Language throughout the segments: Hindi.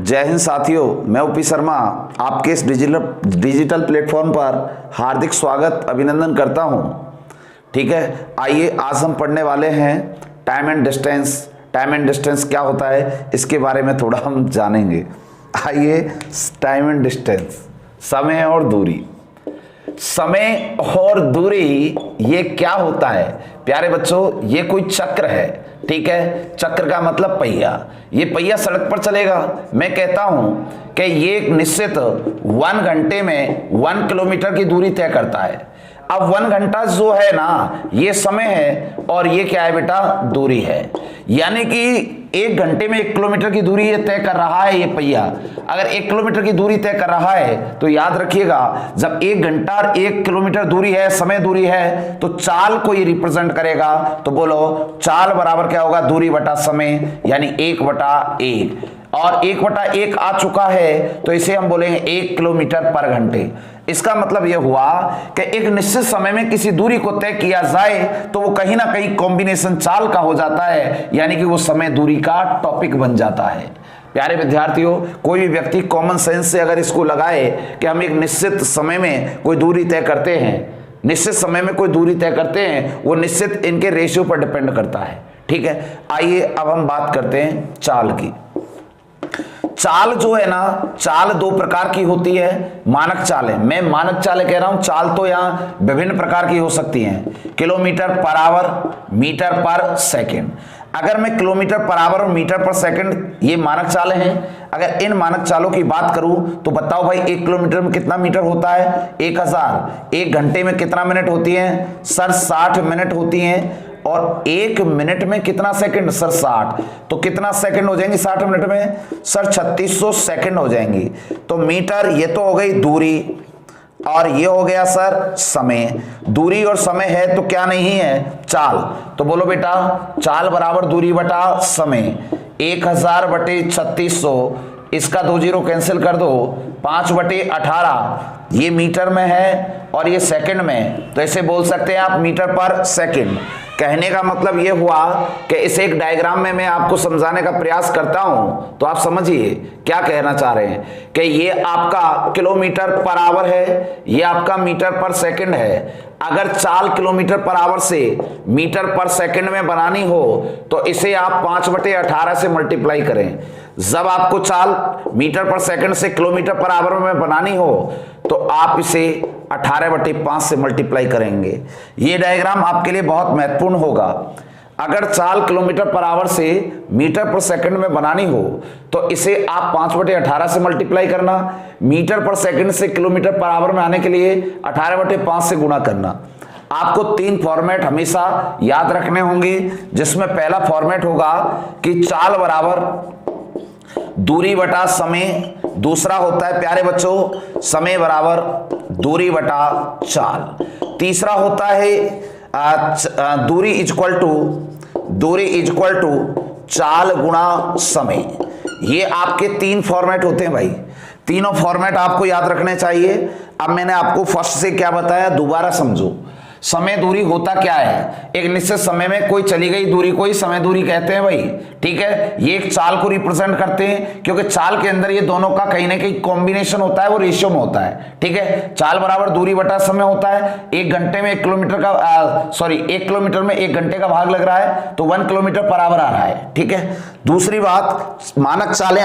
जय हिंद साथियों, मैं ओपी शर्मा आपके इस डिजिटल प्लेटफॉर्म पर हार्दिक स्वागत अभिनंदन करता हूं। ठीक है, आइए आज हम पढ़ने वाले हैं time and distance. Time and distance क्या होता है इसके बारे में थोड़ा हम जानेंगे। आइए, टाइम एंड डिस्टेंस, समय और दूरी। समय और दूरी ये क्या होता है प्यारे बच्चों? ये कोई चक्र है। ठीक है, चक्र का मतलब पहिया। ये पहिया सड़क पर चलेगा। मैं कहता हूं कि ये एक निश्चित 1 घंटे में 1 किलोमीटर की दूरी तय करता है। अब 1 घंटा जो है ना, ये समय है और ये क्या है बेटा? दूरी है। यानी कि 1 घंटे में 1 किलोमीटर की दूरी ये तय कर रहा है। ये पहिया अगर 1 किलोमीटर की दूरी तय कर रहा है तो याद रखिएगा, जब 1 घंटा और 1 किलोमीटर दूरी है, समय दूरी है, तो चाल को ये रिप्रेजेंट करेगा। तो बोलो, चाल बराबर क्या होगा? दूरी बटा समय, यानी 1/1। और 1/1 आ चुका है तो इसे हम बोलेंगे 1 किलोमीटर पर घंटे। इसका मतलब यह हुआ कि एक निश्चित समय में किसी दूरी को तय किया जाए तो वो कहीं ना कहीं कॉम्बिनेशन चाल का हो जाता है, यानी कि वो समय दूरी का टॉपिक बन जाता है। प्यारे विद्यार्थियों, कोई भी व्यक्ति कॉमन सेंस से अगर इसको लगाए कि हम एक निश्चित समय में कोई दूरी तय करते हैं, निश्चित समय में कोई दूरी तय करते हैं, वो निश्चित इनके रेशियो पर डिपेंड करता है। ठीक है, आइए अब हम बात करते हैं चाल की। चाल जो है ना, चाल 2 प्रकार की होती है। मानक चालें, मैं मानक चालें कह रहा हूं, चाल तो यहां विभिन्न प्रकार की हो सकती हैं। किलोमीटर पर आवर, मीटर पर सेकंड। अगर मैं किलोमीटर पर आवर और मीटर पर सेकंड, ये मानक चालें हैं। अगर इन मानक चालों की बात करूं तो बताओ भाई, 1 किलोमीटर में कितना मीटर होता है? 1000। 1 घंटे में कितना मिनट होती है सर? 60 मिनट होती हैं। और 1 मिनट में कितना सेकंड सर? 60। तो कितना सेकंड हो जाएंगे 60 मिनट में सर? 3600 सेकंड हो जाएंगी। तो मीटर ये तो हो गई दूरी, और ये हो गया सर समय। दूरी और समय है तो क्या नहीं है? चाल। तो बोलो बेटा, चाल बराबर दूरी बटा समय। 1000 बटे 3600, इसका 2 जीरो कैंसिल कर दो, 5/18। ये मीटर में है और ये सेकंड में, तो इसे बोल सकते हैं आप मीटर पर सेकंड। कहने का मतलब ये हुआ कि इसे एक डायग्राम में मैं आपको समझाने का प्रयास करता हूं तो आप समझिए क्या कहना चाह रहे हैं कि ये आपका किलोमीटर पर आवर है, ये आपका मीटर पर सेकंड है। अगर चाल किलोमीटर पर आवर से मीटर पर सेकंड में बनानी हो तो इसे आप 5/18 से मल्टीप्लाई करें। जब आपको चाल मीटर पर सेकंड से किलोमीटर पर आवर में बनानी हो तो आप इसे 18/5 से मल्टीप्लाई करेंगे। ये डायग्राम आपके लिए बहुत महत्वपूर्ण होगा। अगर चाल किलोमीटर पर आवर से मीटर पर सेकंड में बनानी हो तो इसे आप 5/18 से मल्टीप्लाई करना, मीटर पर सेकंड से किलोमीटर पर आवर में आने के लिए 18/5 से गुणा करना। आपको 3 फॉर्मेट हमेशा याद रखने होंगे, जिसमें पहला फॉर्मेट होगा कि चाल बराबर दूरी बटा समय। दूसरा होता है प्यारे बच्चों समय बराबर दूरी बटा चाल। तीसरा होता है दूरी इक्वल टू चाल गुणा समय। ये आपके 3 फॉर्मेट होते हैं भाई। तीनों फॉर्मेट आपको याद रखने चाहिए। अब मैंने आपको फर्स्ट से क्या बताया, दोबारा समझो। समय दूरी होता क्या है? एक निश्चित समय में कोई चली गई दूरी को ही समय दूरी कहते हैं भाई। ठीक है, ये एक चाल को रिप्रेजेंट करते हैं, क्योंकि चाल के अंदर ये दोनों का कहीं ना कहीं कॉम्बिनेशन होता है, वो रेशियो में होता है। ठीक है, चाल बराबर दूरी बटा समय होता है। 1 घंटे में 1 किलोमीटर का 1 किलोमीटर में 1 घंटे का भाग लग रहा है तो 1 किलोमीटर पर आवर आ रहा है। ठीक है, दूसरी बात, मानक चालें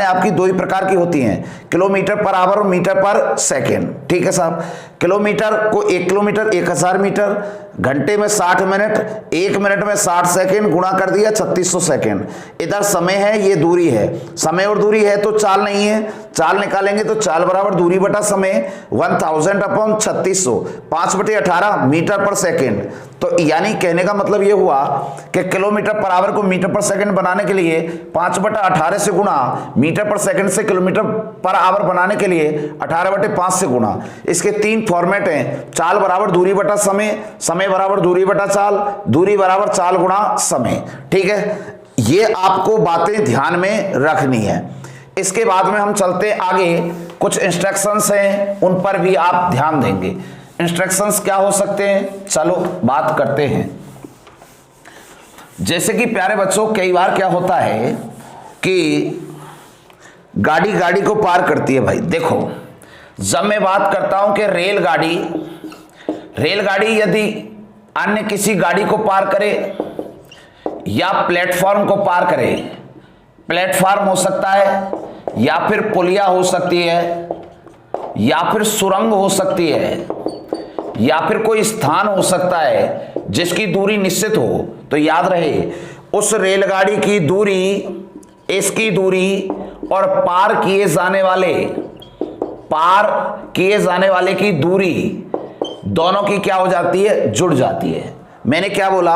आपकी 2 ही प्रकार की होती हैं, किलोमीटर पर आवर और मीटर पर सेकेंड। ठीक है साहब, किलोमीटर को 1 किलोमीटर 1000 मीटर, घंटे में 60 मिनट, 1 मिनट में 60 सेकंड, गुणा कर दिया 3600 सेकंड। इधर समय है, ये दूरी है। समय और दूरी है तो चाल नहीं है। चाल निकालेंगे तो चाल बराबर दूरी बटा समय 1000/3600, 5/18 मीटर पर सेकंड। तो यानी कहने का मतलब ये हुआ कि किलोमीटर पर आवर को मीटर पर सेकंड बनाने के लिए 5/18 से गुणा, मीटर पर सेकंड से किलोमीटर पर आवर बनाने के लिए 18/5 से गुणा। इसके 3 फॉर्मेट हैं, चाल बराबर दूरी बटा समय, समय बराबर दूरी बटा चाल, दूरी बराबर चाल गुणा समय। ठीक है, ये आपको बातें ध्यान में रखनी है। इसके बाद में हम चलते आगे, कुछ इंस्ट्रक्शंस हैं उन पर भी आप ध्यान देंगे। इंस्ट्रक्शंस क्या हो सकते हैं, चलो बात करते हैं। जैसे कि प्यारे बच्चों, कई बार क्या होता है कि गाड़ी गाड़ी को पार करती है भाई। देखो, जब मैं बात करता हूं कि रेलगाड़ी यदि अन्य किसी गाड़ी को पार करे या प्लेटफॉर्म को पार करे, प्लेटफॉर्म हो सकता है या फिर पुलिया हो सकती है या फिर सुरंग हो सकती है या फिर कोई स्थान हो सकता है जिसकी दूरी निश्चित हो, तो याद रहे उस रेलगाड़ी की दूरी, इसकी दूरी और पार किए जाने वाले की दूरी दोनों की क्या हो जाती है, जुड़ जाती है। मैंने क्या बोला,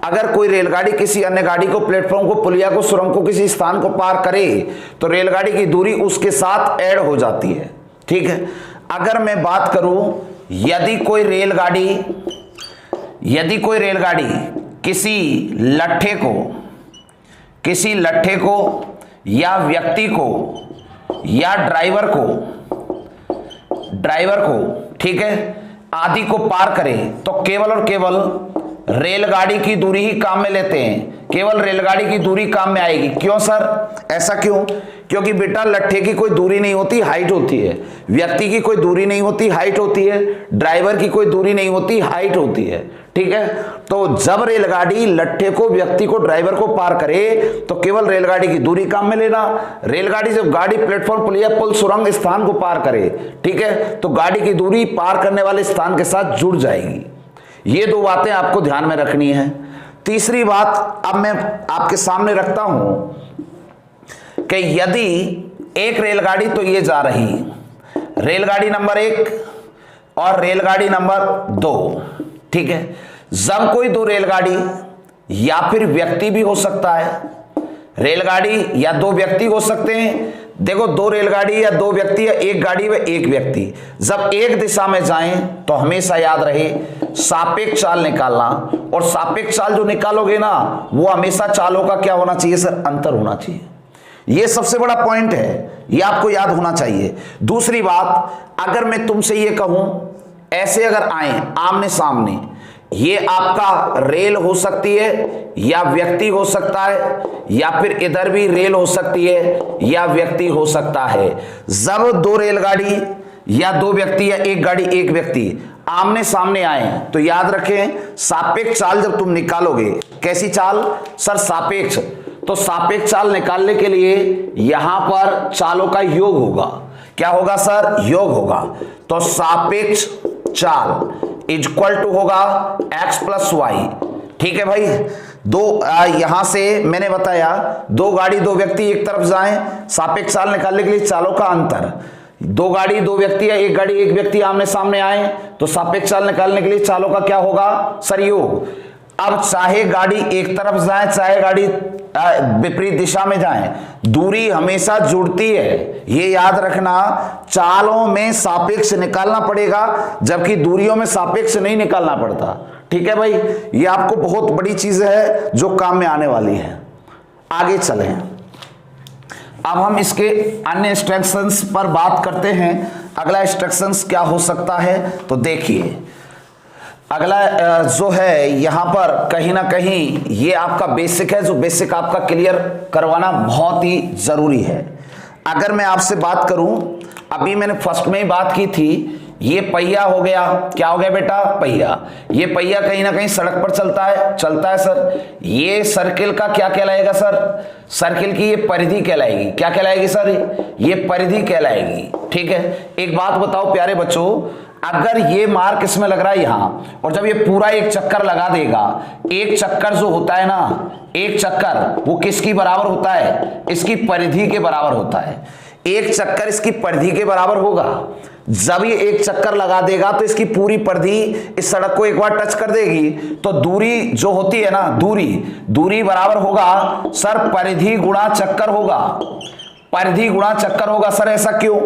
अगर कोई रेलगाड़ी किसी अन्य गाड़ी को, प्लेटफॉर्म को, पुलिया को, सुरंग को, किसी स्थान को पार करे तो रेलगाड़ी की दूरी उसके साथ ऐड हो जाती है। ठीक है। अगर मैं बात करूं, यदि कोई रेलगाड़ी किसी लट्ठे को या व्यक्ति को या ड्राइवर को, ठीक है, आदि को पार करे तो केवल और केवल रेलगाड़ी की दूरी ही काम में लेते हैं, केवल रेलगाड़ी की दूरी काम में आएगी। क्यों सर, ऐसा क्यों? क्योंकि बेटा लट्ठे की कोई दूरी नहीं होती, हाइट होती है। व्यक्ति की कोई दूरी नहीं होती, हाइट होती है। ड्राइवर की कोई दूरी नहीं होती, हाइट होती है। ठीक है। तो जब रेलगाड़ी लट्ठे को, व्यक्ति को, ड्राइवर को पार करे तो केवल रेलगाड़ी की दूरी काम में लेना। रेलगाड़ी जब गाड़ी प्लेटफॉर्म, पुलिया, पुल, सुरंग स्थान को पार करे, ठीक है, तो गाड़ी की दूरी पार करने वाले स्थान के साथ जुड़ जाएगी। ये दो बातें आपको ध्यान में रखनी है। तीसरी बात अब मैं आपके सामने रखता हूं कि यदि एक रेलगाड़ी तो ये जा रही, रेलगाड़ी नंबर 1 और रेलगाड़ी नंबर 2, ठीक है, जब कोई दो रेलगाड़ी या फिर व्यक्ति भी हो सकता है, रेलगाड़ी या दो व्यक्ति हो सकते हैं। देखो, दो रेलगाड़ी या दो व्यक्ति या एक गाड़ी व एक व्यक्ति जब एक दिशा में जाएं तो हमेशा याद रहे सापेक्ष चाल निकालना, और सापेक्ष चाल जो निकालोगे ना वो हमेशा चालों का क्या होना चाहिए सर, अंतर होना चाहिए। ये सबसे बड़ा पॉइंट है, ये आपको याद होना चाहिए। दूसरी बात, अगर मैं तुमसे ये कहूं ऐसे अगर आए आमने सामने, ये आपका रेल हो सकती है या व्यक्ति हो सकता है, या फिर इधर भी रेल हो सकती है या व्यक्ति हो सकता है। जब दो रेलगाड़ी या दो व्यक्ति या एक गाड़ी एक व्यक्ति आमने सामने आए तो याद रखें सापेक्ष चाल जब तुम निकालोगे, कैसी चाल सर, सापेक्ष। तो सापेक्ष चाल निकालने के लिए यहां पर चालों का योग होगा। क्या होगा सर, योग होगा। तो सापेक्ष चाल इक्वल टू होगा x प्लस वाई। ठीक है भाई। यहां से मैंने बताया दो गाड़ी दो व्यक्ति एक तरफ जाएं, सापेक्ष चाल निकालने के लिए चालों का अंतर। दो गाड़ी दो व्यक्ति या एक गाड़ी एक व्यक्ति आमने सामने आए तो सापेक्ष चाल निकालने के लिए चालों का क्या होगा सर, योग। अब चाहे गाड़ी एक तरफ जाए चाहे गाड़ी विपरीत दिशा में जाए, दूरी हमेशा जुड़ती है। ये याद रखना, चालों में सापेक्ष निकालना पड़ेगा जबकि दूरियों में सापेक्ष नहीं निकालना पड़ता। ठीक है भाई, ये आपको बहुत बड़ी चीज है जो काम में आने वाली है। आगे चलें, अब हम इसके अन्य इंस्ट्रक्शंस पर बात करते हैं। अगला इंस्ट्रक्शंस क्या हो सकता है, तो देखिए अगला जो है यहां पर कहीं ना कहीं ये आपका बेसिक है, जो बेसिक आपका क्लियर करवाना बहुत ही जरूरी है। अगर मैं आपसे बात करूं, अभी मैंने फर्स्ट में ही बात की थी, ये पहिया हो गया, क्या हो गया बेटा, पहिया। ये पहिया कहीं ना कहीं सड़क पर चलता है सर। ये सर्किल का क्या कहलाएगा सर, सर्किल की ये परिधि कहलाएगी। क्या कहलाएगी सर, ये परिधि कहलाएगी। ठीक है। एक बात बताओ प्यारे बच्चों, अगर ये मार्क इसमें लग रहा है यहां, और जब ये पूरा एक चक्कर लगा देगा, एक चक्कर जो होता है ना, एक चक्कर वो किसकी बराबर होता है, इसकी परिधि के बराबर होता है। एक चक्कर इसकी परिधि के बराबर होगा। जब ये एक चक्कर लगा देगा तो इसकी पूरी परिधि इस सड़क को एक बार टच कर देगी, तो दूरी जो होती है ना, दूरी बराबर होगा सर परिधि गुणा चक्कर होगा। परिधि गुणा चक्कर होगा सर। ऐसा क्यों?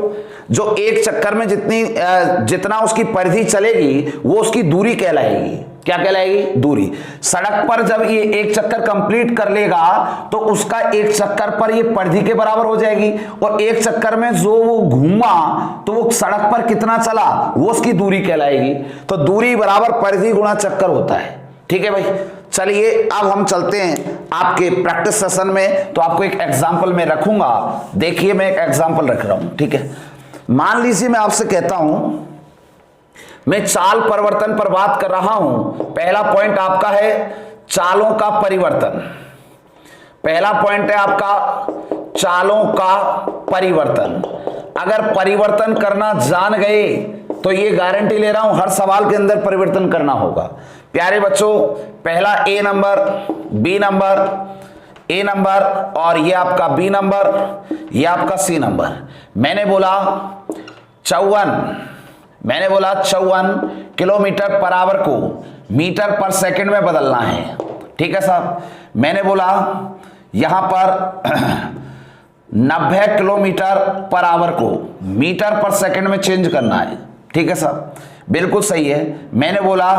जो एक चक्कर में जितना उसकी परिधि चलेगी वो उसकी दूरी कहलाएगी। क्या कहलाएगी, दूरी। सड़क पर जब ये एक चक्कर कंप्लीट कर लेगा तो उसका एक चक्कर पर ये परिधि के बराबर हो जाएगी, और एक चक्कर में जो वो घूमा तो वो सड़क पर कितना चला वो उसकी दूरी कहलाएगी। तो दूरी बराबर परिधि गुणा चक्कर होता है। ठीक है भाई। चलिए अब हम चलते हैं आपके प्रैक्टिस सेशन में। तो आपको एक एग्जाम्पल में रखूंगा, देखिए मैं एक एग्जाम्पल रख रहा हूं, ठीक है। मान लीजिए मैं आपसे कहता हूं, मैं चाल परिवर्तन पर बात कर रहा हूं। पहला पॉइंट आपका है चालों का परिवर्तन, पहला पॉइंट है आपका चालों का परिवर्तन। अगर परिवर्तन करना जान गए तो ये गारंटी ले रहा हूं हर सवाल के अंदर परिवर्तन करना होगा। प्यारे बच्चों, पहला ए नंबर, बी नंबर, ए नंबर और ये आपका बी नंबर, ये आपका सी नंबर। मैंने बोला 54 किलोमीटर पर आवर को मीटर पर सेकंड में बदलना है, ठीक है साहब। मैंने बोला यहां पर 90 किलोमीटर पर आवर को मीटर पर सेकंड में चेंज करना है, ठीक है साहब, बिल्कुल सही है। मैंने बोला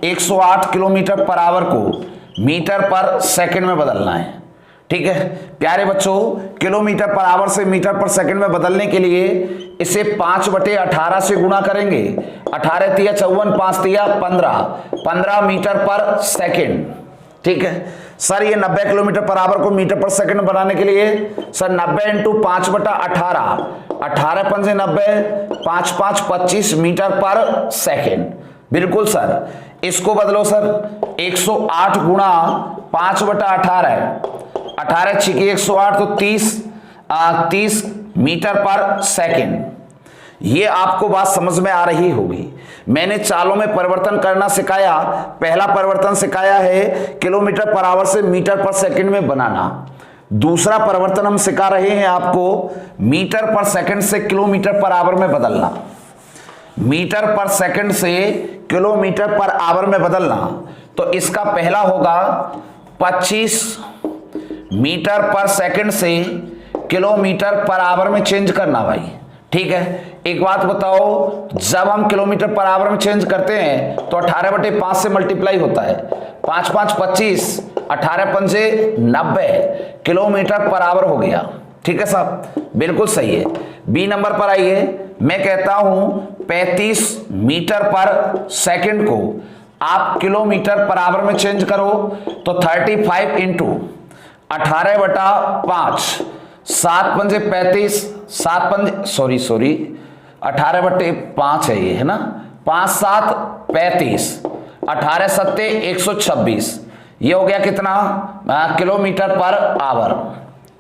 108 किलोमीटर पर आवर को मीटर पर सेकंड में बदलना है, ठीक है। प्यारे बच्चों, किलोमीटर पर आवर से मीटर पर सेकंड में बदलने के लिए इसे 5/18 से गुणा करेंगे। 18 तिया 54, 5 तिया 15 मीटर पर सेकंड, ठीक है सर। ये 90 किलोमीटर पर आवर को मीटर पर सेकंड बनाने के लिए सर 90 इंटू 5/18, 18 पंजे 90, 5 5 25 मीटर पर सेकंड, बिल्कुल सर। इसको बदलो सर, 108 गुणा 5/18, 18 छिकी 108 तो 30 मीटर पर सेकंड। ये आपको बात समझ में आ रही होगी। मैंने चालों में परिवर्तन करना सिखाया। पहला परिवर्तन सिखाया है किलोमीटर पर आवर से मीटर पर सेकंड में बनाना। दूसरा परिवर्तन हम सिखा रहे हैं आपको मीटर पर सेकंड से किलोमीटर पर आवर में बदलना। मीटर पर सेकंड से किलोमीटर पर आवर में बदलना। तो इसका पहला होगा 25 मीटर पर सेकंड से किलोमीटर पर आवर में चेंज करना भाई, ठीक है। एक बात बताओ, जब हम किलोमीटर पर आवर में चेंज करते हैं तो 18/5 से मल्टीप्लाई होता है। 5 5 25, 18 पंजे 90 किलोमीटर पर आवर हो गया, ठीक है साहब, बिल्कुल सही है। बी नंबर पर आइए। मैं कहता हूं 35 मीटर पर सेकंड को आप किलोमीटर पर आवर में चेंज करो तो 35 इंटू 18/5, 7 पंजे 35, 7 पंजे सॉरी 18/5 है ये, है ना। 5 7 35, 18 सत्ते 126, ये हो गया कितना किलोमीटर पर आवर,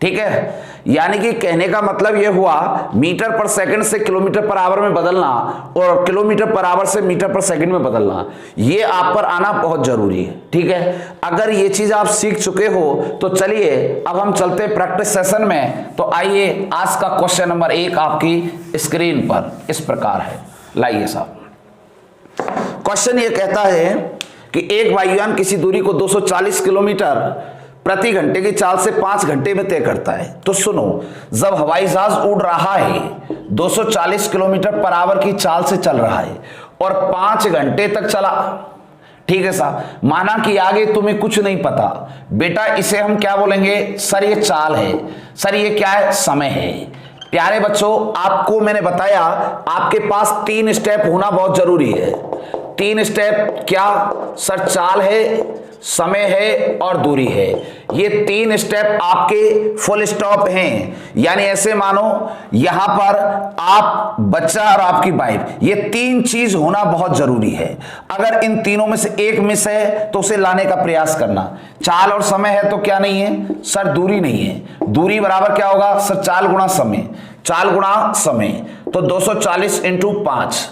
ठीक है। यानी कि कहने का मतलब ये हुआ मीटर पर सेकंड से किलोमीटर पर आवर में बदलना और किलोमीटर पर आवर से मीटर पर सेकंड में बदलना, ये आप पर आना बहुत जरूरी है, ठीक है। अगर ये चीज आप सीख चुके हो तो चलिए अब हम चलते प्रैक्टिस सेशन में। तो आइए, आज का क्वेश्चन नंबर 1 आपकी स्क्रीन पर इस प्रकार है। लाइए साहब, क्वेश्चन ये कहता है कि एक वायुयान किसी दूरी को 240 किलोमीटर प्रति घंटे की चाल से 5 घंटे में तय करता है। तो सुनो, जब हवाई जहाज उड़ रहा है 240 किलोमीटर पर आवर की चाल से चल रहा है और 5 घंटे तक चला, ठीक है साहब। माना कि आगे तुम्हें कुछ नहीं पता बेटा, इसे हम क्या बोलेंगे सर, ये चाल है, सर ये क्या है, समय है। प्यारे बच्चों, आपको मैंने बताया आपके पास 3 स्टेप होना बहुत जरूरी है। 3 स्टेप क्या सर, चाल है, समय है और दूरी है। ये 3 स्टेप आपके फुल स्टॉप हैं। यानी ऐसे मानो यहां पर आप, बच्चा और आपकी वाइफ, ये 3 चीज होना बहुत जरूरी है। अगर इन तीनों में से एक मिस है तो उसे लाने का प्रयास करना। चाल और समय है तो क्या नहीं है सर, दूरी नहीं है। दूरी बराबर क्या होगा सर, चाल गुणा समय, चाल गुणा समय। तो 240 इंटू 5,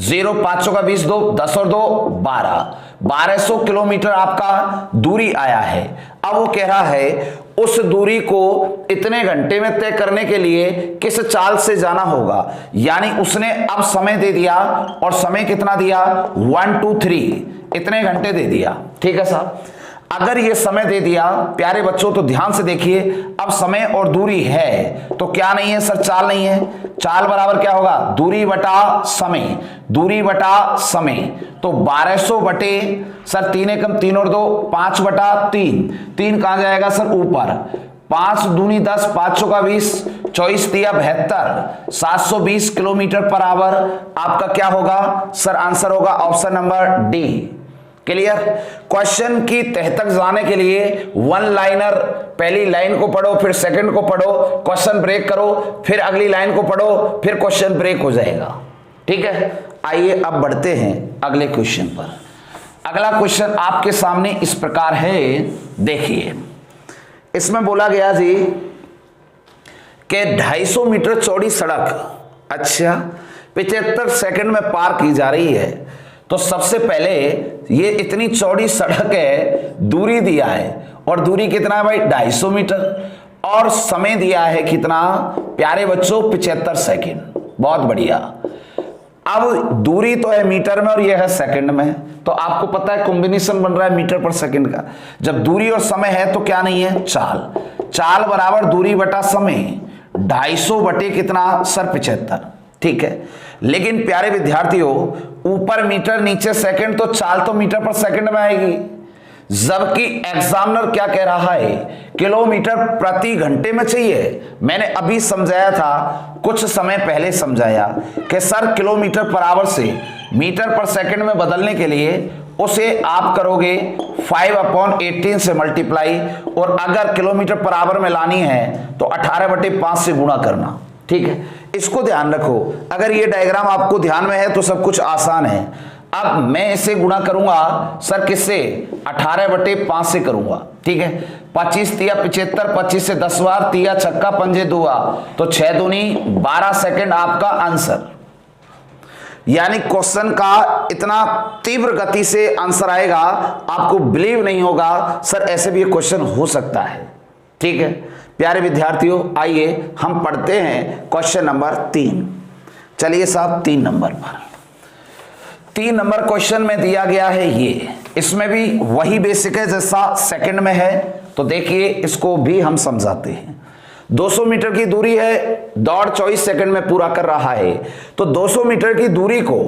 0 5 का 20, 2 10 और 2 12, 1200 किलोमीटर आपका दूरी आया है। अब वो कह रहा है उस दूरी को इतने घंटे में तय करने के लिए किस चाल से जाना होगा। यानी उसने अब समय दे दिया और समय कितना दिया 1 2 3, इतने घंटे दे दिया, ठीक है साहब। अगर ये समय दे दिया प्यारे बच्चों तो ध्यान से देखिए, अब समय और दूरी है तो क्या नहीं है सर, चाल नहीं है। चाल बराबर क्या होगा, दूरी बटा समय, दूरी बटा समय। तो 1200 बटे सर 3 एकम 3 और 2 5/3, 3 कहां जाएगा सर ऊपर, 5 दूनी 10, 5 का 20, 24 तिया 72, 720 किलोमीटर पर आवर आपका क्या होगा सर, आंसर होगा option number D, clear. Question की तह तक जाने के लिए वन लाइनर, पहली लाइन को पढ़ो, फिर सेकंड को पढ़ो, क्वेश्चन ब्रेक करो, फिर अगली लाइन को पढ़ो, फिर क्वेश्चन ब्रेक हो जाएगा। ठीक है, आइए अब बढ़ते हैं अगले क्वेश्चन पर। अगला क्वेश्चन आपके सामने इस प्रकार है, देखिए इसमें बोला गया जी कि 250 मीटर चौड़ी सड़क, अच्छा 75 सेकंड में पार की जा रही है। तो सबसे पहले ये इतनी चौड़ी सड़क है, दूरी दिया है, और दूरी कितना है भाई 250 मीटर, और समय दिया है कितना प्यारे बच्चों 75 सेकंड। बहुत बढ़िया। अब दूरी तो है मीटर में और ये है सेकंड में, तो आपको पता है कॉम्बिनेशन बन रहा है मीटर पर सेकंड का। जब दूरी और समय है तो क्या नहीं है, चाल। चाल बराबर दूरी बटा समय, 250 बटे कितना सर 75। ठीक है, लेकिन प्यारे विद्यार्थियों ऊपर मीटर नीचे सेकंड, तो चाल तो मीटर पर सेकंड में आएगी, जबकि एग्जामिनर क्या कह रहा है किलोमीटर प्रति घंटे में चाहिए। मैंने अभी समझाया था, कुछ समय पहले समझाया कि सर किलोमीटर पर आवर से मीटर पर सेकंड में बदलने के लिए उसे आप करोगे 5/18 से मल्टीप्लाई, और अगर किलोमीटर पर आवर में लानी है तो 18/5 से गुणा करना। ठीक है, इसको ध्यान रखो। अगर ये डायग्राम आपको ध्यान में है तो सब कुछ आसान है। अब मैं इसे गुणा करूंगा सर किससे, 18/5 से करूंगा। ठीक है, 25 तिया 75, 25 से 10 बार, तिया छक्का पंजे दुआ, तो 6 दूनी 12 सेकंड आपका आंसर। यानी क्वेश्चन का इतना तीव्र गति से आंसर आएगा, आपको बिलीव नहीं होगा सर ऐसे भी ये क्वेश्चन हो सकता है। ठीक है प्यारे विद्यार्थियों, आइए हम पढ़ते हैं क्वेश्चन नंबर 3। चलिए साहब 3 नंबर पर, 3 नंबर क्वेश्चन में दिया गया है ये, इसमें भी वही बेसिक है जैसा सेकंड में है। तो देखिए इसको भी हम समझाते हैं। 200 मीटर की दूरी है, दौड़ 24 सेकंड में पूरा कर रहा है। तो 200 मीटर की दूरी को,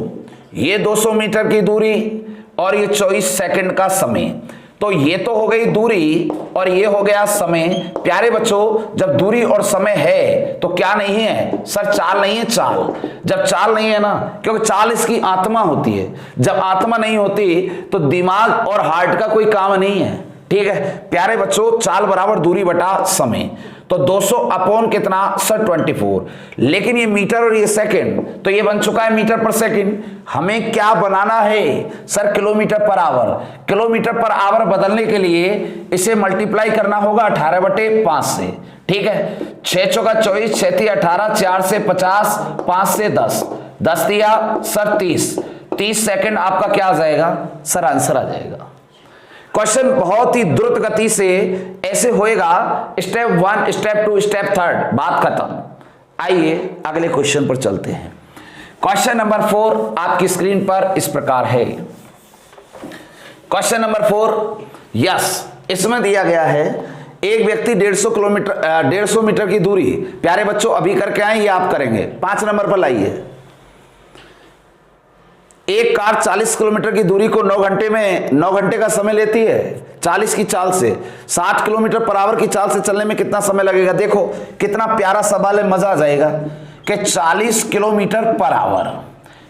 ये 200 मीटर की दूरी और ये 24 सेकंड का समय, तो ये तो हो गई दूरी और ये हो गया समय। प्यारे बच्चों जब दूरी और समय है तो क्या नहीं है सर, चाल नहीं है, चाल। जब चाल नहीं है ना, क्योंकि चाल इसकी आत्मा होती है, जब आत्मा नहीं होती तो दिमाग और हार्ट का कोई काम नहीं है। ठीक है प्यारे बच्चों, चाल बराबर दूरी बटा समय, तो 200 अपॉन कितना सर 24, लेकिन ये मीटर और ये सेकंड, तो ये बन चुका है मीटर पर सेकंड। हमें क्या बनाना है sir, kilometre per hour. Kilometre per hour बदलने के लिए इसे मल्टीप्लाई करना होगा 18/5 से। ठीक है, 6 चौका 24, 6 तिया 18, 4 से 50, 5 से 10, 10 दिया सर 30 सेकंड आपका क्या आ जाएगा सर, आंसर आ जाएगा। क्वेश्चन बहुत ही द्रुत गति से ऐसे होएगा, स्टेप 1, स्टेप 2, स्टेप 3, बात खत्म। आइए अगले क्वेश्चन पर चलते हैं। क्वेश्चन नंबर 4 आपकी स्क्रीन पर इस प्रकार है। क्वेश्चन नंबर 4, यस, इसमें दिया गया है एक व्यक्ति 150 मीटर की दूरी, प्यारे बच्चों अभी करके आए, ये आप करेंगे। 5 नंबर पर लाइए। एक कार 40 किलोमीटर की दूरी को 9 घंटे का समय लेती है 40 की चाल से। 60 किलोमीटर पर आवर की चाल से चलने में कितना समय लगेगा। देखो कितना प्यारा सवाल है, मजा आ जाएगा कि 40 किलोमीटर पर आवर,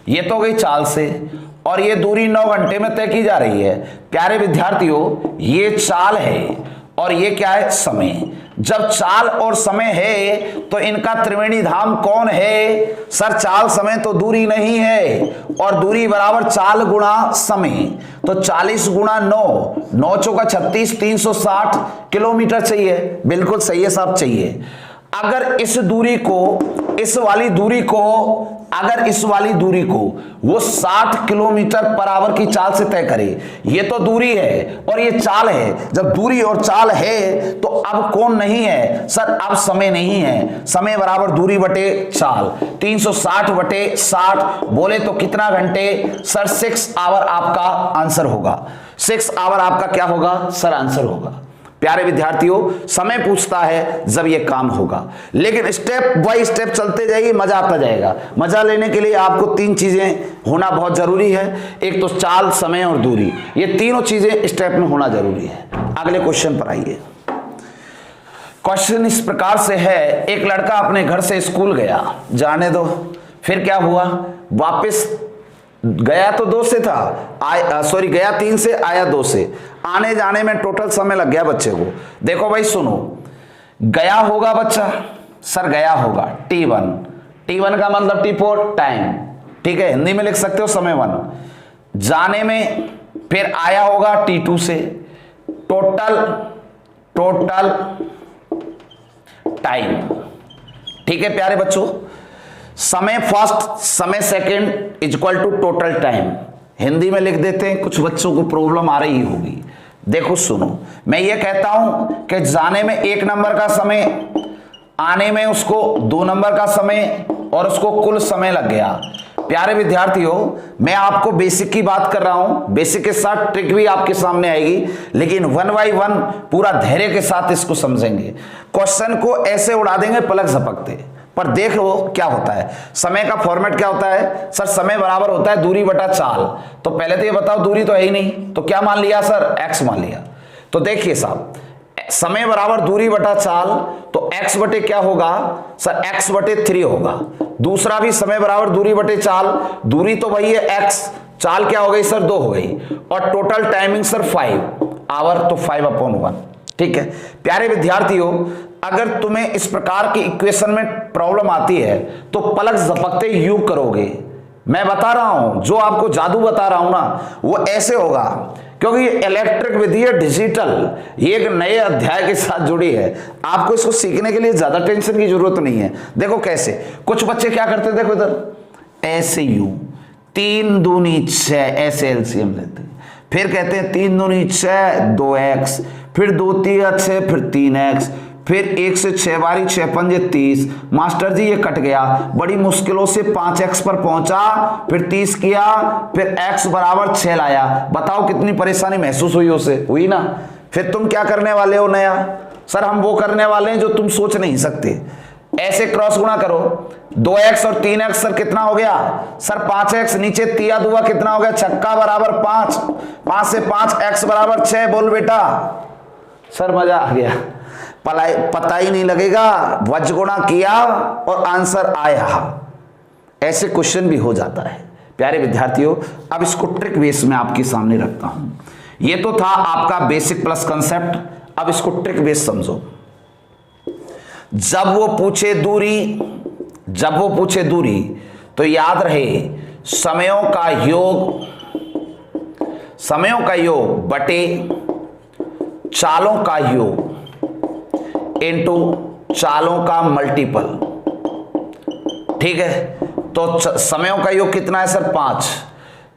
ये तो गई चाल से, और ये दूरी 9 घंटे में तय की जा रही है। प्यारे विद्यार्थियों ये चाल है और ये क्या है, समय। जब चाल और समय है तो इनका त्रिवेणी धाम कौन है सर, चाल समय तो दूरी नहीं है, और दूरी बराबर चाल गुणा समय, तो 40 गुणा 9, 9 चौका 36, 360 किलोमीटर चाहिए। बिल्कुल सही है साहब, चाहिए। अगर इस दूरी को, इस वाली दूरी को, अगर इस वाली दूरी को वो 60 किलोमीटर पर आवर की चाल से तय करे, ये तो दूरी है और ये चाल है। जब दूरी और चाल है तो अब कौन नहीं है सर, अब समय नहीं है। समय बराबर दूरी बटे चाल, 360 बटे 60 बोले तो कितना घंटे सर, 6 आवर आपका आंसर होगा। 6 आवर आपका क्या होगा सर, आंसर होगा। प्यारे विद्यार्थियों समय पूछता है जब ये काम होगा, लेकिन स्टेप बाय स्टेप चलते जाइए, मजा आता जाएगा। मजा लेने के लिए आपको 3 चीजें होना बहुत जरूरी है, एक तो चाल, समय और दूरी, ये तीनों चीजें स्टेप में होना जरूरी है। अगले क्वेश्चन पर आइए। क्वेश्चन इस प्रकार से है, एक लड़का अपने घर से स्कूल गया, जाने दो, फिर क्या हुआ, वापस गया तो 2 से था, सॉरी गया 3 से, आया 2 से, आने जाने में टोटल समय लग गया बच्चे को। देखो भाई सुनो, गया होगा बच्चा, सर गया होगा T1, T1 का मतलब T4 टाइम, ठीक है, हिंदी में लिख सकते हो समय 1। जाने में फिर आया होगा T2 से, टोटल टाइम, ठीक है प्यारे बच्चों। समय फर्स्ट समय second equal to total time, Hindi में लिख देते हैं, कुछ बच्चों को प्रॉब्लम आ रही होगी। देखो सुनो, मैं ये कहता हूं कि जाने में 1 नंबर का समय, आने में उसको 2 नंबर का समय, और उसको कुल समय लग गया। प्यारे विद्यार्थियों, मैं आपको बेसिक की बात कर रहा हूं, बेसिक के साथ ट्रिक भी आपके सामने आएगी, लेकिन 1 बाय 1 पूरा धैर्य के साथ इसको समझेंगे। क्वेश्चन को ऐसे उड़ा देंगे पलक झपकते, पर देख लो क्या होता है। समय का फॉर्मेट क्या होता है सर? समय बराबर होता है दूरी बटा चाल। तो पहले तो ये बताओ, दूरी तो है ही नहीं, तो क्या मान लिया सर? x मान लिया। तो देखिए साहब, समय बराबर दूरी बटा चाल, तो x बटे क्या होगा सर? x बटे 3 होगा। दूसरा भी समय बराबर दूरी बटे चाल, दूरी तो वही है x, चाल क्या हो गई सर? 2 हो गई, और टोटल टाइमिंग सर 5 आवर, तो 5/1। ठीक है प्यारे विद्यार्थियों, अगर तुम्हें इस प्रकार की इक्वेशन में प्रॉब्लम आती है तो पलक झपकते यू करोगे। मैं बता रहा हूं, जो आपको जादू बता रहा हूं ना, वो ऐसे होगा, क्योंकि ये इलेक्ट्रिक विधि है डिजिटल, ये एक नए अध्याय के साथ जुड़ी है। आपको इसको सीखने के लिए ज्यादा टेंशन की जरूरत नहीं है। देखो कैसे, कुछ बच्चे क्या करते, देखो इधर ऐसे यू, 3 दूनी 6, ऐसे एलसीएम लेते हैं, फिर कहते हैं 3 दूनी 6 2x, फिर 2 3 6, फिर 3x, फिर 1 से 6 बारी 6 पंजे 30। मास्टर जी ये कट गया, बड़ी मुश्किलों से 5x पर पहुंचा, फिर 30 किया, फिर x बराबर 6 लाया। बताओ कितनी परेशानी महसूस हुई उसे? हुई ना। फिर तुम क्या करने वाले हो नया? सर हम वो करने वाले हैं जो तुम सोच नहीं सकते। ऐसे क्रॉस गुणा करो, 2x और 3x सर कितना हो गया सर? 5x, नीचे तिया दुआ कितना हो गया? छक्का बराबर 5, 5 से 5 x बराबर 6। बोल बेटा, सर मजा आ गया, पता ही नहीं लगेगा, वज गुणा किया और आंसर आया। ऐसे क्वेश्चन भी हो जाता है प्यारे विद्यार्थियों। अब इसको ट्रिक बेस में आपके सामने रखता हूं। ये तो था आपका बेसिक प्लस कंसेप्ट, अब इसको ट्रिक बेस समझो। जब वो पूछे दूरी, तो याद रहे समयों का योग बटे चालों का योग इनटू चालों का मल्टीपल। ठीक है, तो समयों का योग कितना है सर? 5।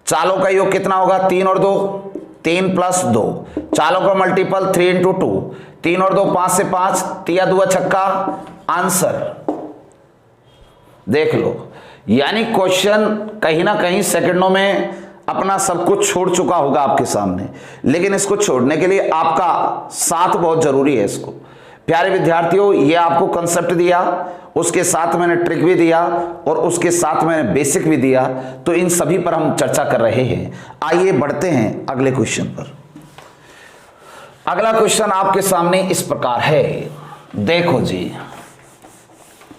चालों का योग कितना होगा? 3 और 2, 3 + 2। चालों का मल्टीपल 3 × 2, 3 और 2 5 से 5, तिया दुआ छक्का, आंसर देख लो। यानी क्वेश्चन कहीं ना कहीं सेकंडों में अपना सब कुछ छोड़ चुका होगा आपके सामने, लेकिन इसको छोड़ने के लिए आपका साथ बहुत जरूरी है। इसको प्यारे विद्यार्थियों, ये आपको कंसेप्ट दिया, उसके साथ मैंने ट्रिक भी दिया, और उसके साथ मैंने बेसिक भी दिया, तो इन सभी पर हम चर्चा कर रहे हैं। आइए बढ़ते हैं अगले क्वेश्चन पर। अगला क्वेश्चन आपके सामने इस प्रकार है, देखो जी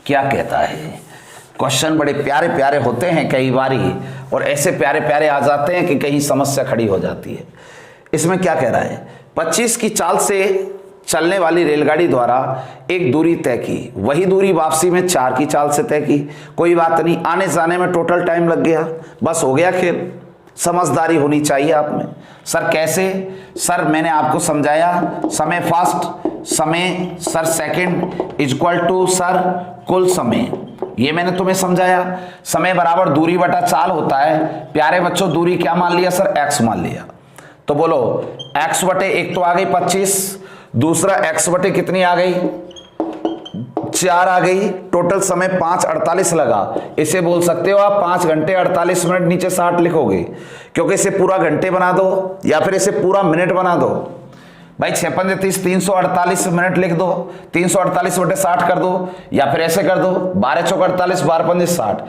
क्या कहता है। क्वेश्चन बड़े प्यारे प्यारे होते हैं कई बारी, और ऐसे प्यारे प्यारे आ जाते हैं कि कहीं समस्या खड़ी हो जाती है। इसमें क्या कह रहा है? 25 की चाल से चलने वाली रेलगाड़ी द्वारा एक दूरी तय की, वही दूरी वापसी में 4 की चाल से तय की। कोई बात नहीं, आने जाने में टोटल टाइम लग गया, बस हो गया खेल। समझदारी होनी चाहिए आप में। सर कैसे? सर मैंने आपको समझाया, समय फर्स्ट समय sir second equal to sir कुल समय, ये मैंने तुम्हें समझाया। समय बराबर दूरी बटा चाल होता है। प्यारे बच्चों, दूरी क्या मान लिया सर? x मान लिया। तो बोलो x बटे, एक तो आ गई 25, दूसरा x बटे कितनी आ गई? 4 आ गई। टोटल समय 5:48 लगा। इसे बोल सकते हो आप 5 घंटे 48 मिनट, नीचे 60 लिखोगे, क्योंकि इसे पूरा घंटे बना दो या फिर इसे पूरा मिनट बना दो। भाई 6 × 5 = 30, 348 मिनट लिख दो, 348 बटे 60 कर दो, या फिर ऐसे कर दो 12 × 4 = 48, 12 × 5 = 60,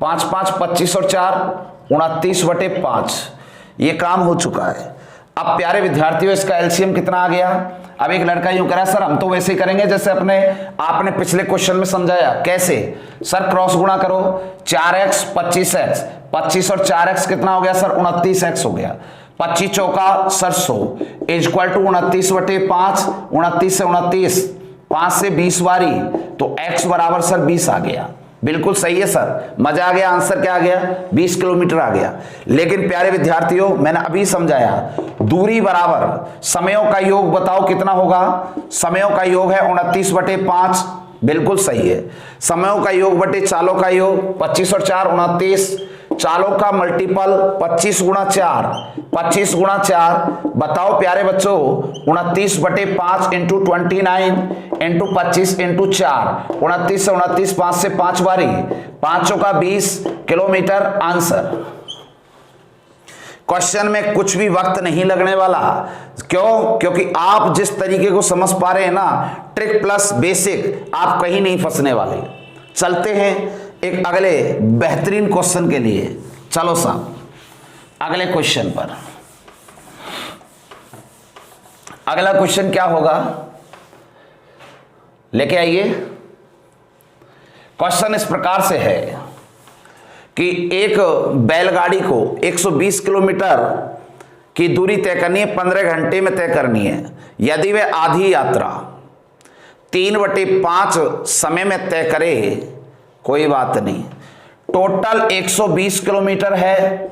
5 × 5 = 25 और 4 29 बटे 5। ये काम हो चुका है। अब प्यारे विद्यार्थियों, इसका एलसीएम कितना आ गया? अब एक लड़का यूं कह रहा है सर हम तो वैसे ही करेंगे जैसे आपने पिछले क्वेश्चन में समझाया। कैसे सर? क्रॉस गुणा करो, 4x 25x, 25 और 4x कितना हो गया सर? 29x हो गया। 25 चौका सर 100 इक्वल टू 29/5, 29 से 29, 5 से 20 बारी, तो x बराबर सर 20 आ गया। बिल्कुल सही है सर, मजा आ गया। आंसर क्या आ गया? 20 किलोमीटर आ गया। लेकिन प्यारे विद्यार्थियों, मैंने अभी समझाया दूरी बराबर समयों का योग बताओ कितना होगा? समयों का योग है 29/5, बिल्कुल सही है। समयों का योग बटे चालों का योग, 25 और 4 29, चालों का मल्टीपल 25 गुणा 4, 25 गुणा 4 बताओ प्यारे बच्चों, 29/5 इंटू 29 इंटू 25 इंटू 4, 29 से 29, 5 से 5 बारी, 5 चौका 20 किलोमीटर आंसर। क्वेश्चन में कुछ भी वक्त नहीं लगने वाला। क्यों? क्योंकि आप जिस तरीके को समझ पा रहे हैं ना, ट्रिक प्लस बेसिक, आप कहीं नहीं फंसने वाले। चलते हैं एक अगले बेहतरीन क्वेश्चन के लिए। चलो साहब अगले क्वेश्चन पर। अगला क्वेश्चन क्या होगा, लेके आइए। क्वेश्चन इस प्रकार से है कि एक बैलगाड़ी को 120 किलोमीटर की दूरी तय करनी है, 15 घंटे में तय करनी है। यदि वह आधी यात्रा 3/5 समय में तय करे, कोई बात नहीं, टोटल 120 किलोमीटर है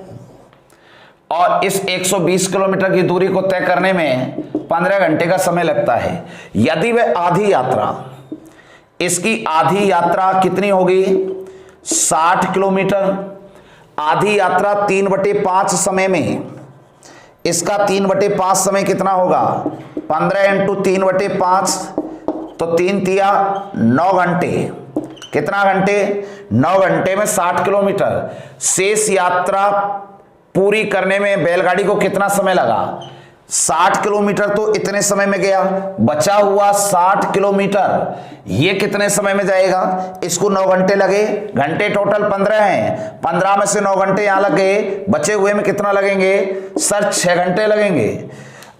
और इस 120 किलोमीटर की दूरी को तय करने में 15 घंटे का समय लगता है। यदि वह आधी यात्रा, इसकी आधी यात्रा कितनी होगी? 60 किलोमीटर। आधी यात्रा 3/5 समय में, इसका 3/5 समय कितना होगा? 15 इंटू 3/5, तो 3 तिया 9 घंटे। कितना घंटे? 9 घंटे में 60 किलोमीटर। शेष यात्रा पूरी करने में बैलगाड़ी को कितना समय लगा? 60 किलोमीटर तो इतने समय में गया, बचा हुआ 60 किलोमीटर ये कितने समय में जाएगा? इसको 9 घंटे लगे, घंटे टोटल 15 हैं, 15 में से 9 घंटे यहां लग गए, बचे हुए में कितना लगेंगे सर? 6 घंटे लगेंगे।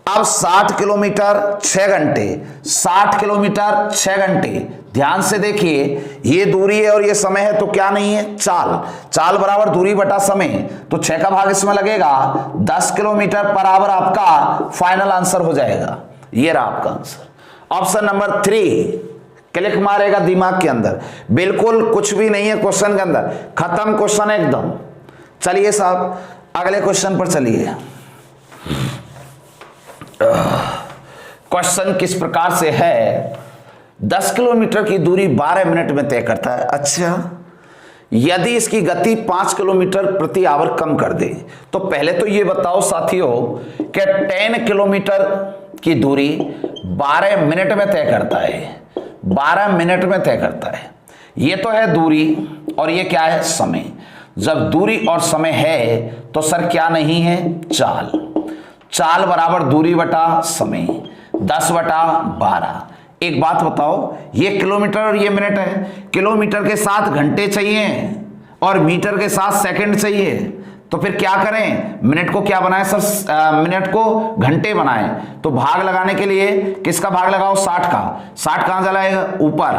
अब 60 किलोमीटर 6 घंटे, 60 किलोमीटर 6 घंटे। ध्यान से देखिए, ये दूरी है और ये समय है, तो क्या नहीं है? चाल। चाल बराबर दूरी बटा समय, तो 6 का भाग इसमें लगेगा, 10 किलोमीटर बराबर आपका फाइनल आंसर हो जाएगा। ये रहा आपका आंसर। ऑप्शन नंबर 3 क्लिक मारेगा दिमाग के अंदर। बिल्कुल कुछ भी नहीं है क्वेश्चन के अंदर, खत्म क्वेश्चन एकदम। चलिए साहब अगले क्वेश्चन पर चलिए। क्वेश्चन किस प्रकार से है? 10 किलोमीटर की दूरी 12 मिनट में तय करता है। अच्छा, यदि इसकी गति 5 किलोमीटर प्रति आवर कम कर दे, तो पहले तो ये बताओ साथियों कि 10 किलोमीटर की दूरी 12 मिनट में तय करता है। 12 मिनट में तय करता है। ये तो है दूरी और ये क्या है? समय। जब दूरी और समय है तो सर क्या नहीं है? चाल। चाल बराबर दूरी बटा समय, 10/12। एक बात बताओ, ये किलोमीटर और ये मिनट है, किलोमीटर के साथ घंटे चाहिए और मीटर के साथ सेकंड चाहिए, तो फिर क्या करें? मिनट को क्या बनाएं सर? मिनट को घंटे बनाएं, तो भाग लगाने के लिए किसका भाग लगाओ? 60 का। 60 कहां चलाएगा? ऊपर।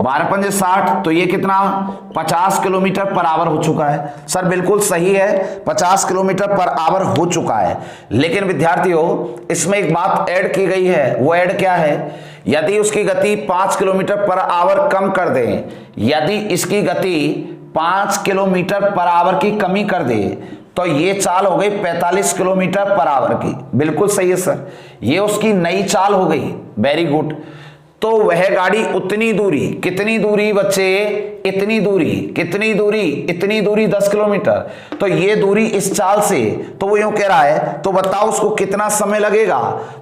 12 पंजे 60, तो ये कितना? 50 किलोमीटर पर आवर हो चुका है। सर बिल्कुल सही है, 50 किलोमीटर पर आवर हो चुका है। लेकिन विद्यार्थियों इसमें एक बात ऐड की गई है, वो ऐड क्या है? यदि उसकी गति 5 किलोमीटर पर आवर कम कर दे, यदि इसकी गति 5 किलोमीटर पर आवर की कमी कर दे, तो ये चाल हो गई 45 किलोमीटर पर आवर की। बिल्कुल सही है सर, ये उसकी नई चाल हो गई। Very good. तो वह गाड़ी उतनी दूरी, कितनी दूरी बच्चे? इतनी दूरी। कितनी दूरी? इतनी दूरी 10 किलोमीटर। तो ये दूरी इस चाल से, तो वो यूं कह रहा है, तो बताओ उसको कितना समय लगेगा?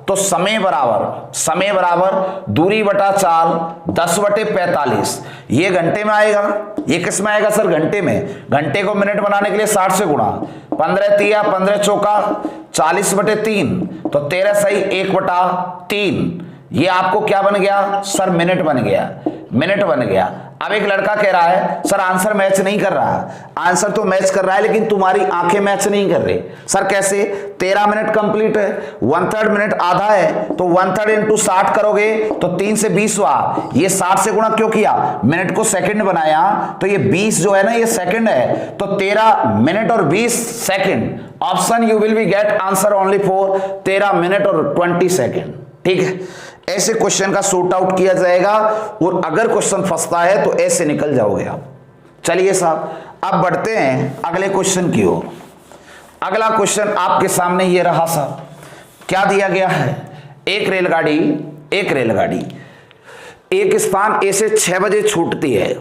तो समय बराबर दूरी बटा चाल 10/45। ये घंटे में आएगा। ये किस में आएगा सर? घंटे में। घंटे को मिनट बनाने के लिए 60 से गुणा, 15 तिया 15 चौका 40/3, तो 13 सही 1/3। ये आपको क्या बन गया सर? मिनट बन गया। मिनट बन गया। अब एक लड़का कह रहा है सर आंसर मैच नहीं कर रहा, आंसर तो मैच कर रहा है लेकिन तुम्हारी आंखें मैच नहीं कर रही। सर कैसे? 13 मिनट कंप्लीट है, 1/3 मिनट आधा है, तो 1/3 इंटू 60 करोगे तो 3 से 20 हुआ, ये 60 से गुणा क्यों किया? मिनट को सेकंड बनाया, तो ये 20 जो है ना ये सेकंड है, तो 13 मिनट और 20 second. Option you will be get answer only for 13 minute और 20 सेकंड। ठीक है, ऐसे क्वेश्चन का सॉर्ट आउट किया जाएगा और अगर क्वेश्चन फंसता है तो ऐसे निकल जाओगे आप। चलिए साहब, अब बढ़ते हैं अगले क्वेश्चन की ओर। अगला क्वेश्चन आपके सामने ये रहा साहब, क्या दिया गया है? एक रेलगाड़ी एक स्थान ए से 6 बजे छूटती है,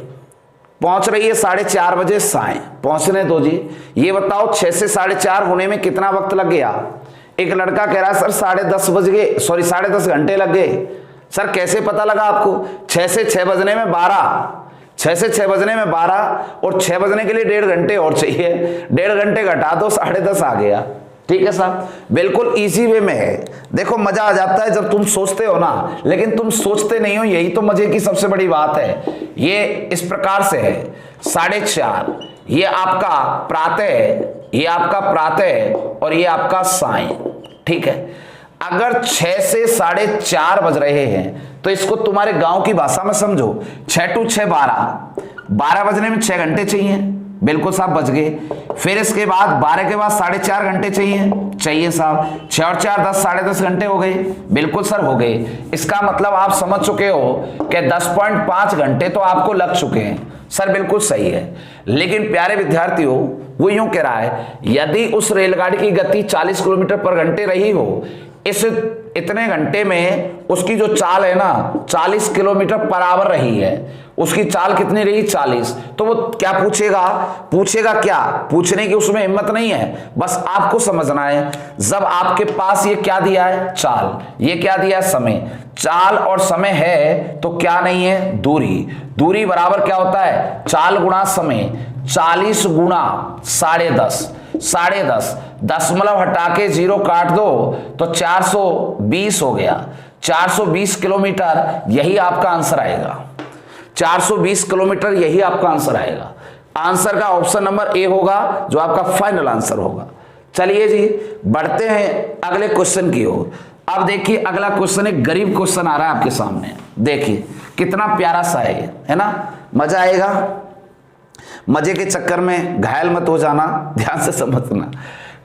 पहुंच रही है 4:30 बजे साय। पहुंचने दो जी, ये बताओ 6 से 4:30 होने में कितना वक्त लग गया? एक लड़का कह रहा है सर 10:30 बज गए, सॉरी 10:30 घंटे लग गए। सर कैसे पता लगा आपको? 6 से 6 बजने में 12, 6 से 6 बजने में 12 और 6 बजने के लिए 1.5 घंटे और चाहिए, 1.5 घंटे घटा दो 10:30 आ गया। ठीक है साहब, बिल्कुल इजी वे में है। देखो मजा आ जाता है जब तुम सोचते हो ना, लेकिन तुम सोचते नहीं हो, यही तो मजे की सबसे बड़ी बात है। ये इस प्रकार से है 4:30, ये आपका प्रातः और ये आपका साय। ठीक है, अगर 6 से 4:30 बज रहे हैं तो इसको तुम्हारे गांव की भाषा में समझो, 6 to 6 12 बजने में 6 घंटे चाहिए, बिल्कुल साहब बज गए। फिर इसके बाद 12 के बाद 4.5 घंटे चाहिए साहब, 6 और 4 10, 10.5 घंटे हो गए, बिल्कुल सर हो गए। इसका मतलब आप समझ चुके हो कि 10.5 घंटे तो आपको लग चुके हैं। सर बिल्कुल सही है, लेकिन प्यारे विद्यार्थियों वो यूं कह रहा है यदि उस रेलगाड़ी की गति 40 किलोमीटर पर घंटे रही हो, इस इतने घंटे में उसकी जो चाल है ना 40 किलोमीटर पर आवर रही है, उसकी चाल कितनी रही 40, तो वो क्या पूछेगा क्या? पूछने की उसमें हिम्मत नहीं है, बस आपको समझना है। जब आपके पास ये क्या दिया है? चाल, ये क्या दिया है? समय। चाल और समय है तो क्या नहीं है? दूरी बराबर क्या होता है? चाल गुणा समय। 40 गुणा 10.5, दशमलव हटा के 0 काट दो तो 420 हो गया। 420 किलोमीटर यही आपका आंसर आएगा, 420 किलोमीटर यही आपका आंसर आएगा। आंसर का ऑप्शन नंबर ए होगा जो आपका फाइनल आंसर होगा। चलिए जी बढ़ते हैं अगले क्वेश्चन की ओर। अब देखिए अगला क्वेश्चन एक गरीब क्वेश्चन आ रहा है आपके सामने, देखिए कितना प्यारा सा है ना, मजा आएगा। मजे के चक्कर में घायल मत हो जाना, ध्यान से समझना।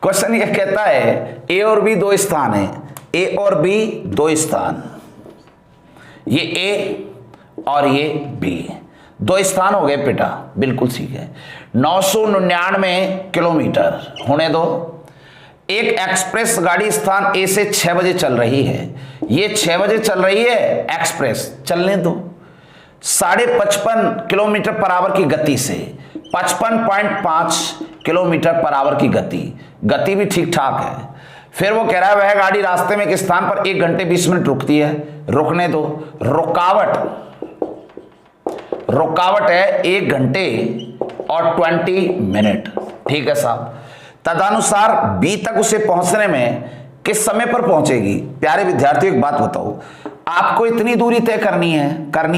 क्वेश्चन ये कहता है ए और बी 2 स्थान है, ए और बी 2 स्थान, ये ए और ये बी 2 स्थान हो गए बेटा, बिल्कुल ठीक है। 999 किलोमीटर होने दो। एक एक्सप्रेस गाड़ी स्थान ए से 6 बजे चल रही है, ये 6 बजे चल रही है एक्सप्रेस, चलने दो। 55.5 किलोमीटर पर आवर की गति से 55.5 किलोमीटर पर आवर की गति भी ठीक ठाक है। फिर वो कह रहा है वह गाड़ी रास्ते में एक स्थान पर 1 घंटे 20 मिनट रुकती है, रुकने दो। रुकावट है 1 घंटे और 20 मिनट। ठीक है साहब, तदनुसार बी तक उसे पहुंचने में किस समय पर पहुंचेगी? प्यारे विद्यार्थियों एक बात बताओ, आपको इतनी दूरी तय करनी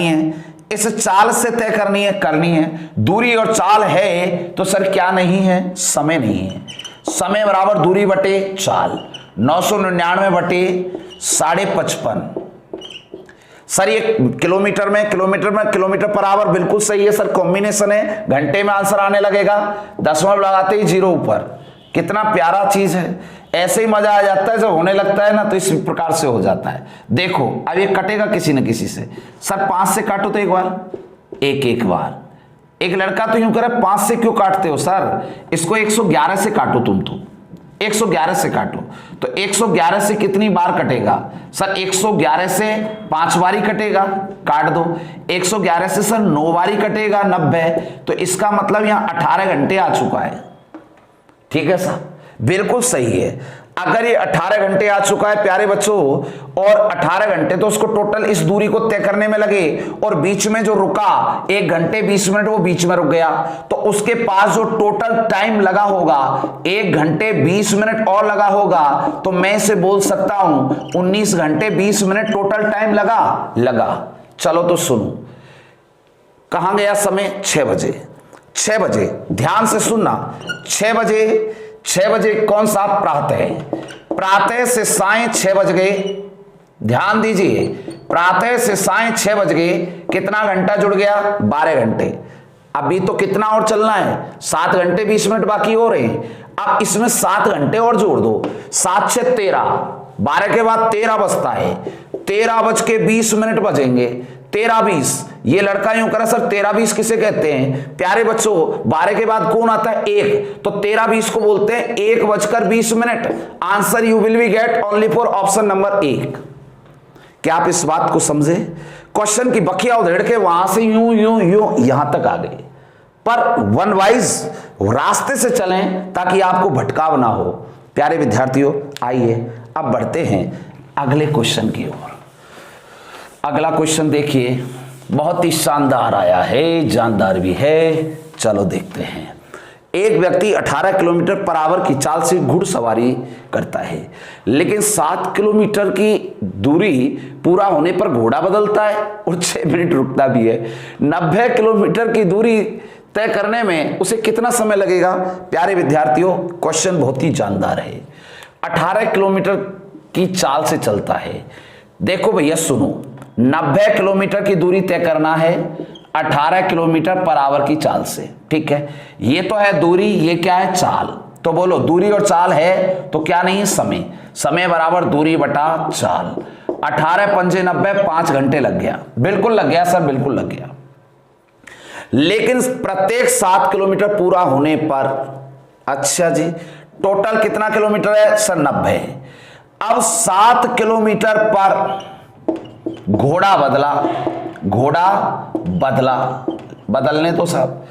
है, इस चाल से तय करनी है। दूरी और चाल है तो सर क्या नहीं है? समय नहीं है। समय बराबर दूरी बटे चाल, 999 बटे 55.5। सर ये किलोमीटर पर आवर बिल्कुल सही है सर, कॉम्बिनेशन है, घंटे में आंसर आने लगेगा, दशमलव लगाते ही 0 ऊपर। कितना प्यारा चीज है, ऐसे ही मजा आ जाता है, जब होने लगता है ना तो इस प्रकार से हो जाता है। देखो अब ये कटेगा किसी न किसी से। सर 5 से काटो तो एक बार। एक लड़का तो यूं करे 5 से क्यों काटते हो सर? इसको 111 से काटो, तुम तो 111 से काटो, तो 111 से कितनी बार कटेगा? सर 111 से 5 बारी कटेगा, काट दो। 111 से सर 9 बारी कटेगा, 90। तो इसका मतलब यहां 18 घंटे आ चुका है। ठीक है साहब, बिल्कुल सही है। अगर ये 18 घंटे आ चुका है प्यारे बच्चों, और 18 घंटे तो उसको टोटल इस दूरी को तय करने में लगे, और बीच में जो रुका 1 घंटे 20 मिनट वो बीच में रुक गया, तो उसके पास जो टोटल टाइम लगा होगा 1 घंटे 20 मिनट और लगा होगा, तो मैं इसे बोल सकता हूं 19 घंटे 20 मिनट टोटल टाइम लगा। चलो तो सुनो, कहां गया समय? 6 बजे। 6 बजे ध्यान से सुनना, 6 बजे, 6 बजे कौन सा प्रातः है? प्रातः से सायं 6 बज गए, ध्यान दीजिए, प्रातः से सायं 6 बज गए, कितना घंटा जुड़ गया? 12 घंटे। अभी तो कितना और चलना है? 7 घंटे 20 मिनट बाकी हो रहे हैं। अब इसमें 7 घंटे और जोड़ दो, 7 से 13, 12 के बाद 13 बजता है, 13 बज के 20 मिनट बजेंगे, 13-20। ये लड़का यूं करा सर 13-20 किसे कहते हैं? प्यारे बच्चों 12 के बाद कौन आता है? 1, तो 13-20 को बोलते हैं 1:20। Answer you will be get only for option number 1। क्या आप इस बात को समझे? क्वेश्चन की बखिया उधेड़ के वहां से यूं यूं यूं यहां तक आ गए, पर वन वाइज रास्ते से चलें ताकि आपको भटकाव ना हो। प्यारे विद्यार्थियों, आइए अब बढ़ते हैं अगले क्वेश्चन की ओर। अगला क्वेश्चन देखिए, बहुत ही शानदार आया है, जानदार भी है। चलो देखते हैं। एक व्यक्ति 18 किलोमीटर पर आवर की चाल से घुड़सवारी करता है, लेकिन 7 किलोमीटर की दूरी पूरा होने पर घोड़ा बदलता है और 6 मिनट रुकता भी है। 90 किलोमीटर की दूरी तय करने में उसे कितना समय लगेगा? प्यारे विद्यार्थियों, क्वेश्चन बहुत ही जानदार है। 18 किलोमीटर की चाल से चलता है। देखो भैया सुनो, 90 किलोमीटर की दूरी तय करना है 18 किलोमीटर पर आवर की चाल से, ठीक है। ये तो है दूरी, ये क्या है? चाल। तो बोलो दूरी और चाल है तो क्या नहीं? समय। समय बराबर दूरी बटा चाल। 18 पंजे 90, 5 घंटे लग गया। बिल्कुल लग गया सर, बिल्कुल लग गया। लेकिन प्रत्येक 7 किलोमीटर पूरा होने पर, अच्छा जी, टोटल कितना किलोमीटर है सर? 90। अब 7 किलोमीटर पर घोड़ा बदला, घोड़ा बदला, बदलने तो साहब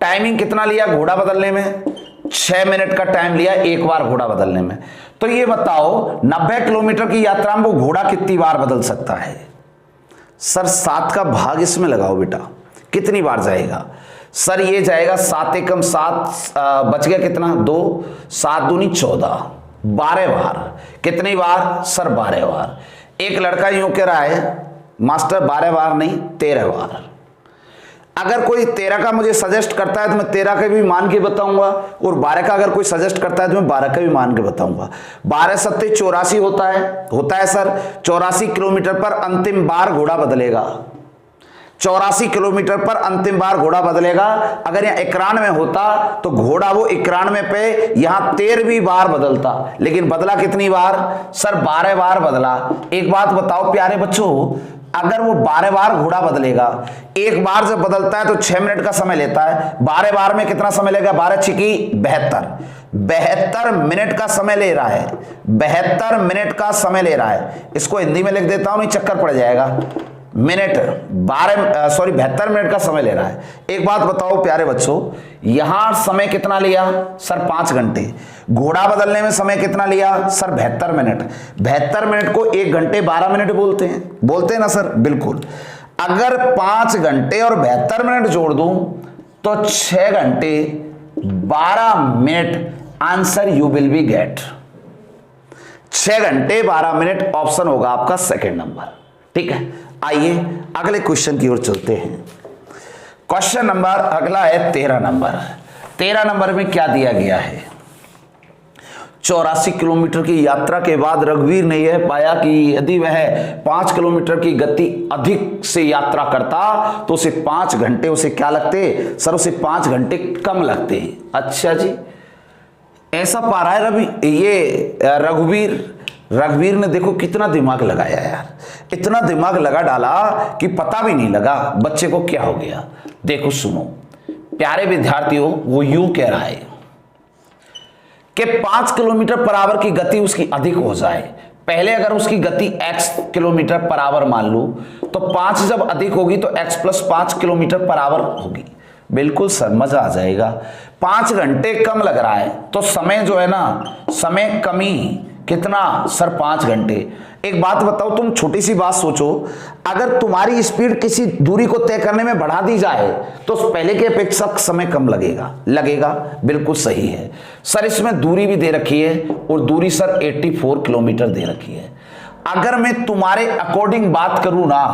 टाइमिंग कितना लिया घोड़ा बदलने में? 6 मिनट का टाइम लिया एक बार घोड़ा बदलने में। तो ये बताओ 90 किलोमीटर की यात्रा में वो घोड़ा कितनी बार बदल सकता है? सर 7 का भाग इसमें लगाओ बेटा, कितनी बार जाएगा? सर ये जाएगा 7 एकम 7, बच गया कितना? 2, 7 दूनी 14, 12 बार। कितनी बार? सर 12 बार। एक लड़का यूं कह रहा है मास्टर 12 बार नहीं 13 बार। अगर कोई 13 का मुझे सजेस्ट करता है तो मैं 13 का भी मान के बताऊंगा, और 12 का अगर कोई सजेस्ट करता है तो मैं 12 का भी मान के बताऊंगा। 12 सत्ते 84 होता है सर। 84 किलोमीटर पर अंतिम बार घोड़ा बदलेगा। 84 किलोमीटर पर अंतिम बार घोड़ा बदलेगा। अगर यहाँ 91 होता तो घोड़ा वो 91 पे यहाँ 13वीं बार बदलता, लेकिन बदला कितनी बार? सर 12 बार बदला। एक बात बताओ प्यारे बच्चों, अगर वो 12 बार घोड़ा बदलेगा, एक बार जब बदलता है तो 6 मिनट का समय लेता है, 12 बार में कितना समय लेगा? 12 छिकी 72 मिनट का समय ले रहा है। 72 मिनट का समय ले रहा है। इसको हिंदी में लिख देता हूं, नहीं चक्कर पड़ जाएगा। मिनट 72 मिनट का समय ले रहा है। एक बात बताओ प्यारे बच्चों, यहां समय कितना लिया? सर 5 घंटे। घोड़ा बदलने में समय कितना लिया? Sir 72 minute. 72 मिनट को 1 घंटे 12 मिनट बोलते हैं ना सर? बिल्कुल। अगर 5 घंटे और 72 मिनट जोड़ दूं तो 6 घंटे 12 मिनट। Answer you will be get 6 घंटे 12 मिनट। ऑप्शन होगा आपका सेकंड नंबर, ठीक है। आइए अगले क्वेश्चन की ओर चलते हैं। क्वेश्चन नंबर अगला है 13 नंबर। 13 नंबर में क्या दिया गया है? 84 किलोमीटर की यात्रा के बाद रघुवीर ने यह पाया कि यदि वह 5 किलोमीटर की गति अधिक से यात्रा करता तो उसे 5 घंटे उसे क्या लगते? सर उसे 5 घंटे कम लगते। अच्छा जी, ऐसा पा रहा है रवि ये रघुवीर ने देखो कितना दिमाग लगाया यार, इतना दिमाग लगा डाला कि पता भी नहीं लगा बच्चे को क्या हो गया। देखो सुनो प्यारे विद्यार्थियों, वो यूं कह रहा है कि 5 किलोमीटर पर आवर की गति उसकी अधिक हो जाए। पहले अगर उसकी गति x किलोमीटर पर आवर मान लूं तो 5 जब अधिक होगी तो x + 5 किलोमीटर पर आवर होगी। बिल्कुल सर, मजा आ जाएगा। 5 घंटे कम लग रहा है तो समय जो है ना, समय कमी कितना? सर 5 घंटे। एक बात बताओ, तुम छोटी सी बात सोचो, अगर तुम्हारी स्पीड किसी दूरी को तय करने में बढ़ा दी जाए तो पहले के अपेक्षा समय कम लगेगा। बिल्कुल सही है सर। इसमें दूरी भी दे रखी है और दूरी सर 84 किलोमीटर दे रखी है। अगर मैं तुम्हारे अकॉर्डिंग बात करूं ना,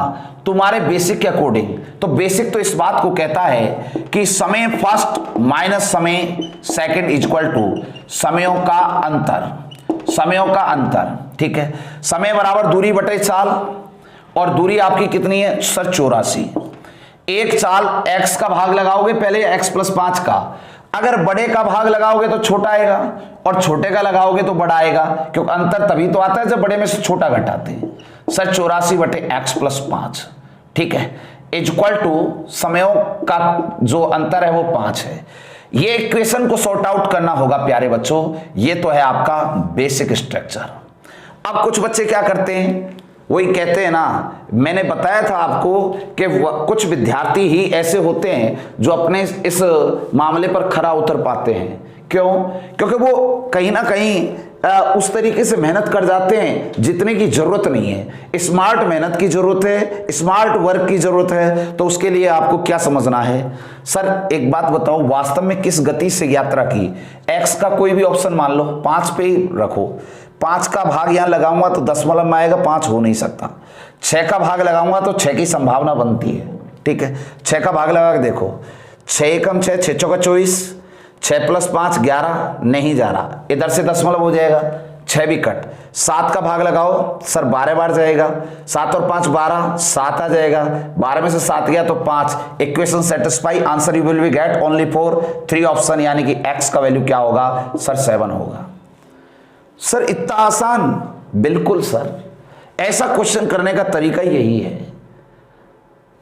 तुम्हारे बेसिक के अकॉर्डिंग, तो बेसिक तो इस बात को कहता है कि समय फर्स्ट माइनस समय सेकंड इक्वल टू समयों का अंतर, समयों का अंतर। ठीक है, समय बराबर दूरी बटे चाल, और दूरी आपकी कितनी है सर 84। एक चाल x का भाग लगाओगे पहले x प्लस 5 का, अगर बड़े का भाग लगाओगे तो छोटा आएगा, और छोटे का लगाओगे तो बड़ा आएगा, क्योंकि अंतर तभी तो आता है जब बड़े में से छोटा घटाते हैं। सर 84 बटे x प्लस 5, ठीक है, इक्वल टू समयों का जो अंतर है वो 5 है। ये इक्वेशन को सॉर्ट आउट करना होगा प्यारे बच्चों, ये तो है आपका बेसिक स्ट्रक्चर। अब कुछ बच्चे क्या करते हैं, वही कहते हैं ना, मैंने बताया था आपको कि कुछ विद्यार्थी ही ऐसे होते हैं जो अपने इस मामले पर खरा उतर पाते हैं। क्यों? क्योंकि वो कहीं ना कहीं उस तरीके से मेहनत कर जाते हैं जितने की जरूरत नहीं है। स्मार्ट मेहनत की जरूरत है, स्मार्ट वर्क की जरूरत है। तो उसके लिए आपको क्या समझना है? सर एक बात बताओ, वास्तव में किस गति से यात्रा की? एक्स का कोई भी ऑप्शन मान लो, 5 पे ही रखो। 5 का भाग यहां लगाऊंगा तो दशमलव में आएगा, 5 हो नहीं सकता। 6 का भाग लगाऊंगा तो 6 की संभावना बनती है। ठीक है, 6 का भाग लगा के देखो, 6 एकम 6, 6 चौका 24, 6 प्लस 5 11, नहीं जा रहा, इधर से दशमलव हो जाएगा, 6 भी कट। 7 का भाग लगाओ सर 12 बार जाएगा, 7 और 5 12, 7 आ जाएगा, 12 में से 7 गया तो 5। Equation satisfy, answer you will be get only for 3 option, यानी कि x का वैल्यू क्या होगा सर 7 होगा। सर इतना आसान? बिल्कुल सर, ऐसा क्वेश्चन करने का तरीका यही है।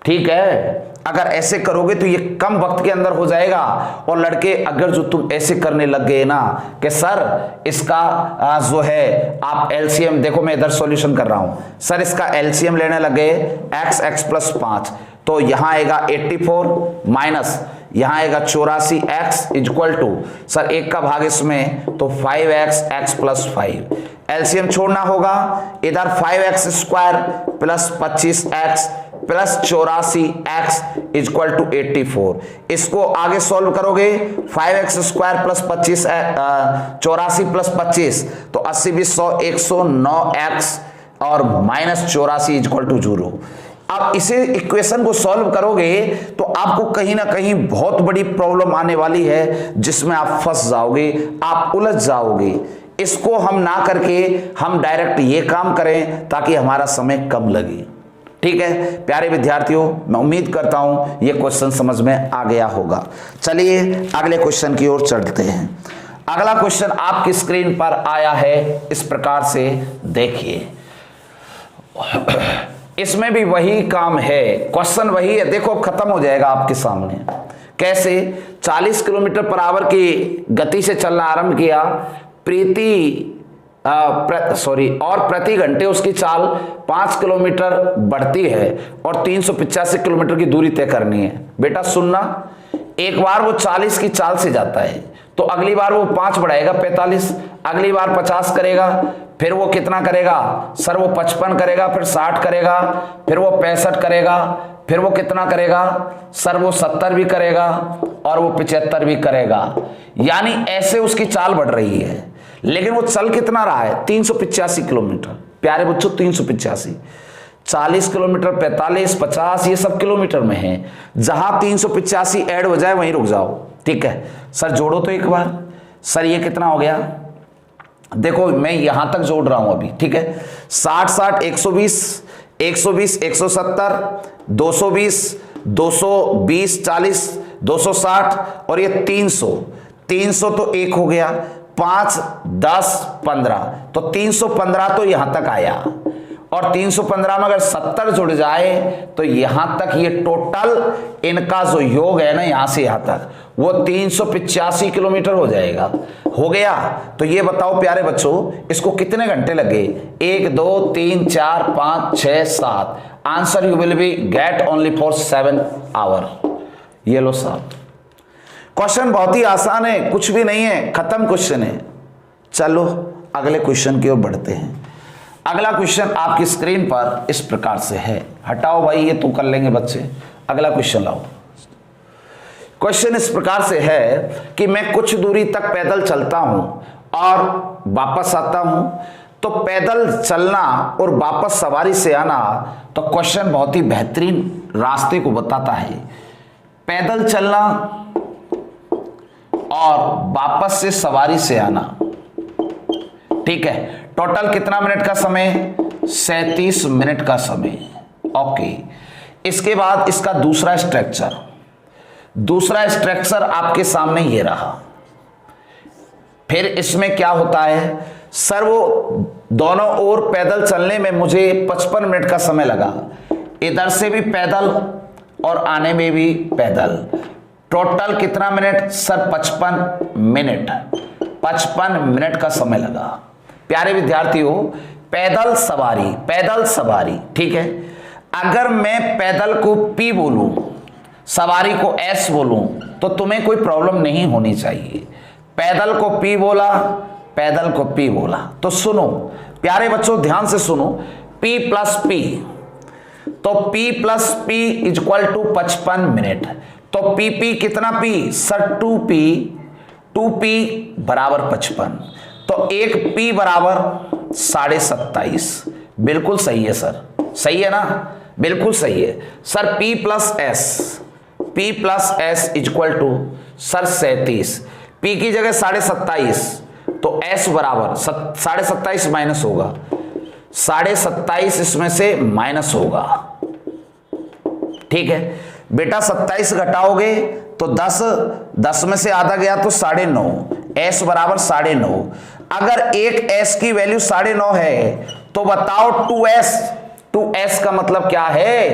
ठीक है, अगर ऐसे करोगे तो ये कम वक्त के अंदर हो जाएगा। और लड़के अगर जो तुम ऐसे करने लग गए ना कि सर इसका जो है आप एलसीएम, देखो मैं इधर सॉल्यूशन कर रहा हूं, सर इसका एलसीएम लेने लग गए x प्लस 5, तो यहां आएगा 84 माइनस यहां आएगा 84x इक्वल टू सर 1 का भाग इसमें तो 5x प्लस 5। एलसीएम छोड़ना होगा, इधर 5x square plus 25x plus 84x equal to 84। इसको आगे सॉल्व करोगे, 5x स्क्वायर प्लस 25 84 प्लस 25 तो 80 20 100 109x और माइनस 84 इक्वल टू 0। आप इसे इक्वेशन को सॉल्व करोगे तो आपको कहीं ना कहीं बहुत बड़ी प्रॉब्लम आने वाली है, जिसमें आप फंस जाओगे, आप उलझ जाओगे। इसको हम ना करके हम डायरेक्ट ये काम करें ताकि हमारा समय कम लगे। ठीक है प्यारे विद्यार्थियों, मैं उम्मीद करता हूं ये क्वेश्चन समझ में आ गया होगा। चलिए अगले क्वेश्चन की ओर चलते हैं। अगला क्वेश्चन आपकी स्क्रीन पर आया है, इस प्रकार से देखिए। इसमें भी वही काम है, क्वेश्चन वही है, देखो खत्म हो जाएगा आपके सामने। कैसे? 40 किलोमीटर पर आवर की गति से चलना आरंभ किया, और प्रति घंटे उसकी चाल 5 किलोमीटर बढ़ती है और 385 किलोमीटर की दूरी तय करनी है। बेटा सुनना, एक बार वो 40 की चाल से जाता है तो अगली बार वो 5 बढ़ाएगा 45, अगली बार 50 करेगा, फिर वो कितना करेगा सर वो 55 करेगा, फिर 60 करेगा, फिर वो 65 करेगा, फिर वो कितना करेगा सर वो 70 भी करेगा और वो 75 भी करेगा। यानी ऐसे उसकी चाल बढ़ रही है, लेकिन वो चल कितना रहा है 385 किलोमीटर। प्यारे बच्चों 385, 40 किलोमीटर 45 50 ये सब किलोमीटर में है। जहां 385 ऐड हो जाए वहीं रुक जाओ। ठीक है सर जोड़ो तो एक बार, सर ये कितना हो गया, देखो मैं यहां तक जोड़ रहा हूं अभी। ठीक है 60 60 120 120 170 220 220 40 260 और ये 300 300 तो एक हो गया, 5 10 15 तो 315 तो यहां तक आया। और 315 में अगर 70 जुड़ जाए तो यहां तक ये टोटल इनका जो योग है ना यहां से यहां तक वो 385 किलोमीटर हो जाएगा। हो गया? तो ये बताओ प्यारे बच्चों इसको कितने घंटे लगे? 1 2 3 4 5 6 7। Answer you will be get only for 7 hour. ये लो साहब, क्वेश्चन बहुत ही आसान है, कुछ भी नहीं है, खत्म क्वेश्चन है। चलो अगले क्वेश्चन की ओर बढ़ते हैं। अगला क्वेश्चन आपकी स्क्रीन पर इस प्रकार से है, हटाओ भाई ये तो कर लेंगे बच्चे। अगला क्वेश्चन लाओ। क्वेश्चन इस प्रकार से है कि मैं कुछ दूरी तक पैदल चलता हूं और वापस आता हूं तो पैदल चलना और वापस सवारी से आना, तो क्वेश्चन बहुत ही बेहतरीन रास्ते को बताता है। पैदल चलना और वापस से सवारी से आना, ठीक है। टोटल कितना मिनट का समय? 37 मिनट का समय। ओके, इसके बाद इसका दूसरा स्ट्रक्चर आपके सामने ये रहा। फिर इसमें क्या होता है सर, वो दोनों ओर पैदल चलने में मुझे 55 मिनट का समय लगा, इधर से भी पैदल और आने में भी पैदल। टोटल कितना मिनट सर? 55 मिनट। 55 मिनट का समय लगा। प्यारे विद्यार्थियों, पैदल सवारी, ठीक है। अगर मैं पैदल को P बोलूं, सवारी को S बोलूं, तो तुम्हें कोई प्रॉब्लम नहीं होनी चाहिए। पैदल को P बोला, तो सुनो प्यारे बच्चों, ध्यान से सुनो, P प्लस P, तो P plus P equal to 55 मिनट। तो PP कितना P सर? 2P बराबर 55, तो एक P बराबर 27.5। बिल्कुल सही है सर, सही है ना? बिल्कुल सही है sir. P plus S equal to sir 37, P की जगह 27.5, तो S बराबर 27.5 माइनस होगा, 27.5 इसमें से माइनस होगा, ठीक है बेटा। 27 घटाओगे तो 10 में से आधा गया तो 9.5, S बराबर 9.5। अगर एक S की वैल्यू 9.5 है तो बताओ 2S का मतलब क्या है?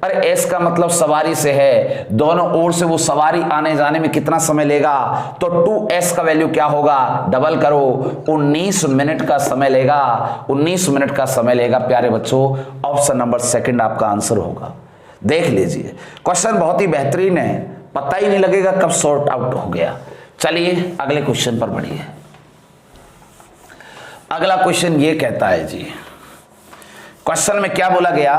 अरे S का मतलब सवारी से है, दोनों ओर से वो सवारी आने जाने में कितना समय लेगा? तो 2S का वैल्यू क्या होगा? डबल करो, 19 मिनट का समय लेगा। 19 मिनट का समय लेगा प्यारे बच्चों। ऑप्शन नंबर सेकंड आपका आंसर होगा। देख लीजिए, क्वेश्चन बहुत ही बेहतरीन है, पता ही नहीं लगेगा कब सॉर्ट आउट हो गया। चलिए अगले क्वेश्चन पर बढ़िए। अगला क्वेश्चन ये कहता है जी, क्वेश्चन में क्या बोला गया?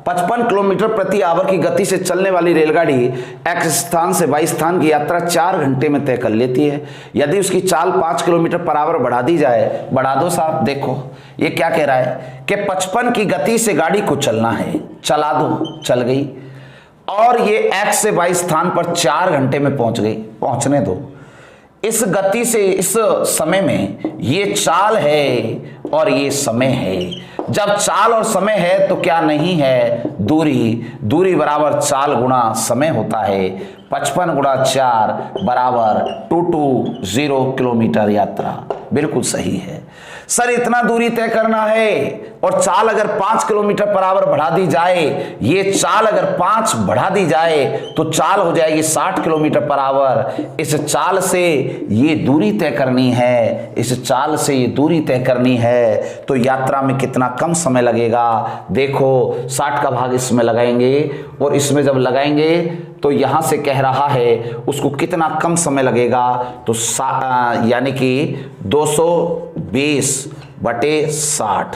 55 किलोमीटर प्रति आवर की गति से चलने वाली रेलगाड़ी X स्थान से Y स्थान की यात्रा 4 घंटे में तय कर लेती है। यदि उसकी चाल 5 किलोमीटर पर आवर बढ़ा दी जाए, बढ़ा दो साहब। देखो ये क्या कह रहा है कि 55 की गति से गाड़ी को चलना है, चला दो, चल गई, और ये X से Y स्थान पर 4 घंटे में पहुंच गई, पहुंचने दो। इस गति से इस समय में ये चाल है और ये समय है। जब चाल और समय है तो क्या नहीं है? दूरी बराबर चाल गुणा समय होता है। 55 गुणा 4 बराबर 220 किलोमीटर यात्रा। बिल्कुल सही है सर, इतना दूरी तय करना है और चाल अगर 5 किलोमीटर पर आवर बढ़ा दी जाए, ये चाल अगर 5 बढ़ा दी जाए तो चाल हो जाएगी 60 किलोमीटर पर आवर। इस चाल से ये दूरी तय करनी है, इस चाल से ये दूरी तय करनी है, तो यात्रा में कितना कम समय लगेगा? देखो 60 का भाग इसमें लगाएंगे और इसमें जब लगाएंगे तो यहां से कह रहा है उसको कितना कम समय लगेगा, तो यानी कि 220/60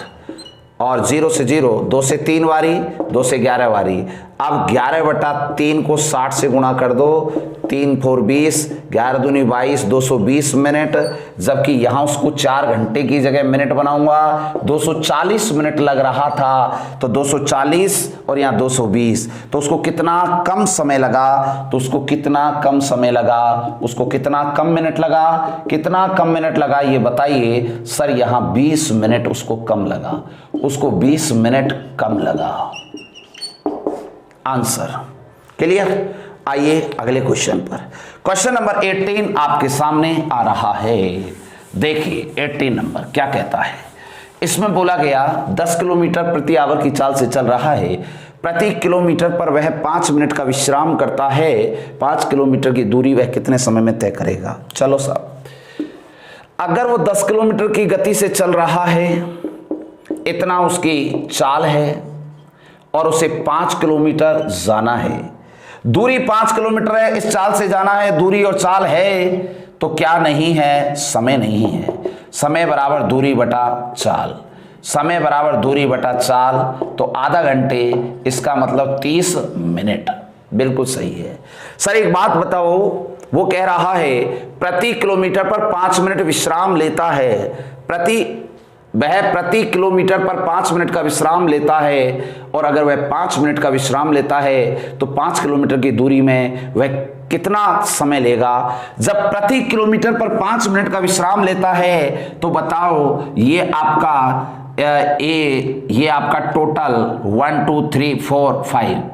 और 0 से 0, 2 से 3 बारी, 2 से 11 बारी। अब 11/3 को 60 से गुणा कर दो, 3 4 20, 11 दूनी 22, 220 मिनट। जबकि यहाँ उसको 4 घंटे की जगह मिनट बनाऊंगा, 240 मिनट लग रहा था, तो 240 और यहाँ 220, तो उसको कितना कम समय लगा? तो उसको कितना कम समय लगा? उसको कितना कम मिनट लगा? कितना कम मिनट लगा ये बताइए सर। यहाँ 20 मिनट उसको कम लगा, उसको 20 मिनट कम लगा। Answer clear? आइए अगले क्वेश्चन पर। क्वेश्चन नंबर 18 आपके सामने आ रहा है। देखिए 18 नंबर क्या कहता है। इसमें बोला गया 10 किलोमीटर प्रति आवर की चाल से चल रहा है, प्रति किलोमीटर पर वह 5 मिनट का विश्राम करता है। 5 किलोमीटर की दूरी वह कितने समय में तय करेगा? चलो साहब, अगर वो 10 किलोमीटर की गति से चल रहा है, इतना उसकी चाल है और उसे 5 किलोमीटर जाना है, दूरी 5 किलोमीटर है, इस चाल से जाना है, दूरी और चाल है, तो क्या नहीं है? समय नहीं है। समय बराबर दूरी बटा चाल, समय बराबर दूरी बटा चाल, तो आधा घंटे, इसका मतलब 30 मिनट। बिल्कुल सही है सर। एक बात बताओ, वो कह रहा है प्रति किलोमीटर पर 5 मिनट विश्राम लेता है, प्रति वह प्रति किलोमीटर पर 5 मिनट का विश्राम लेता है, और अगर वह 5 मिनट का विश्राम लेता है तो 5 किलोमीटर की दूरी में वह कितना समय लेगा। जब प्रति किलोमीटर पर 5 मिनट का विश्राम लेता है तो बताओ ये आपका टोटल 1 2 3 4 5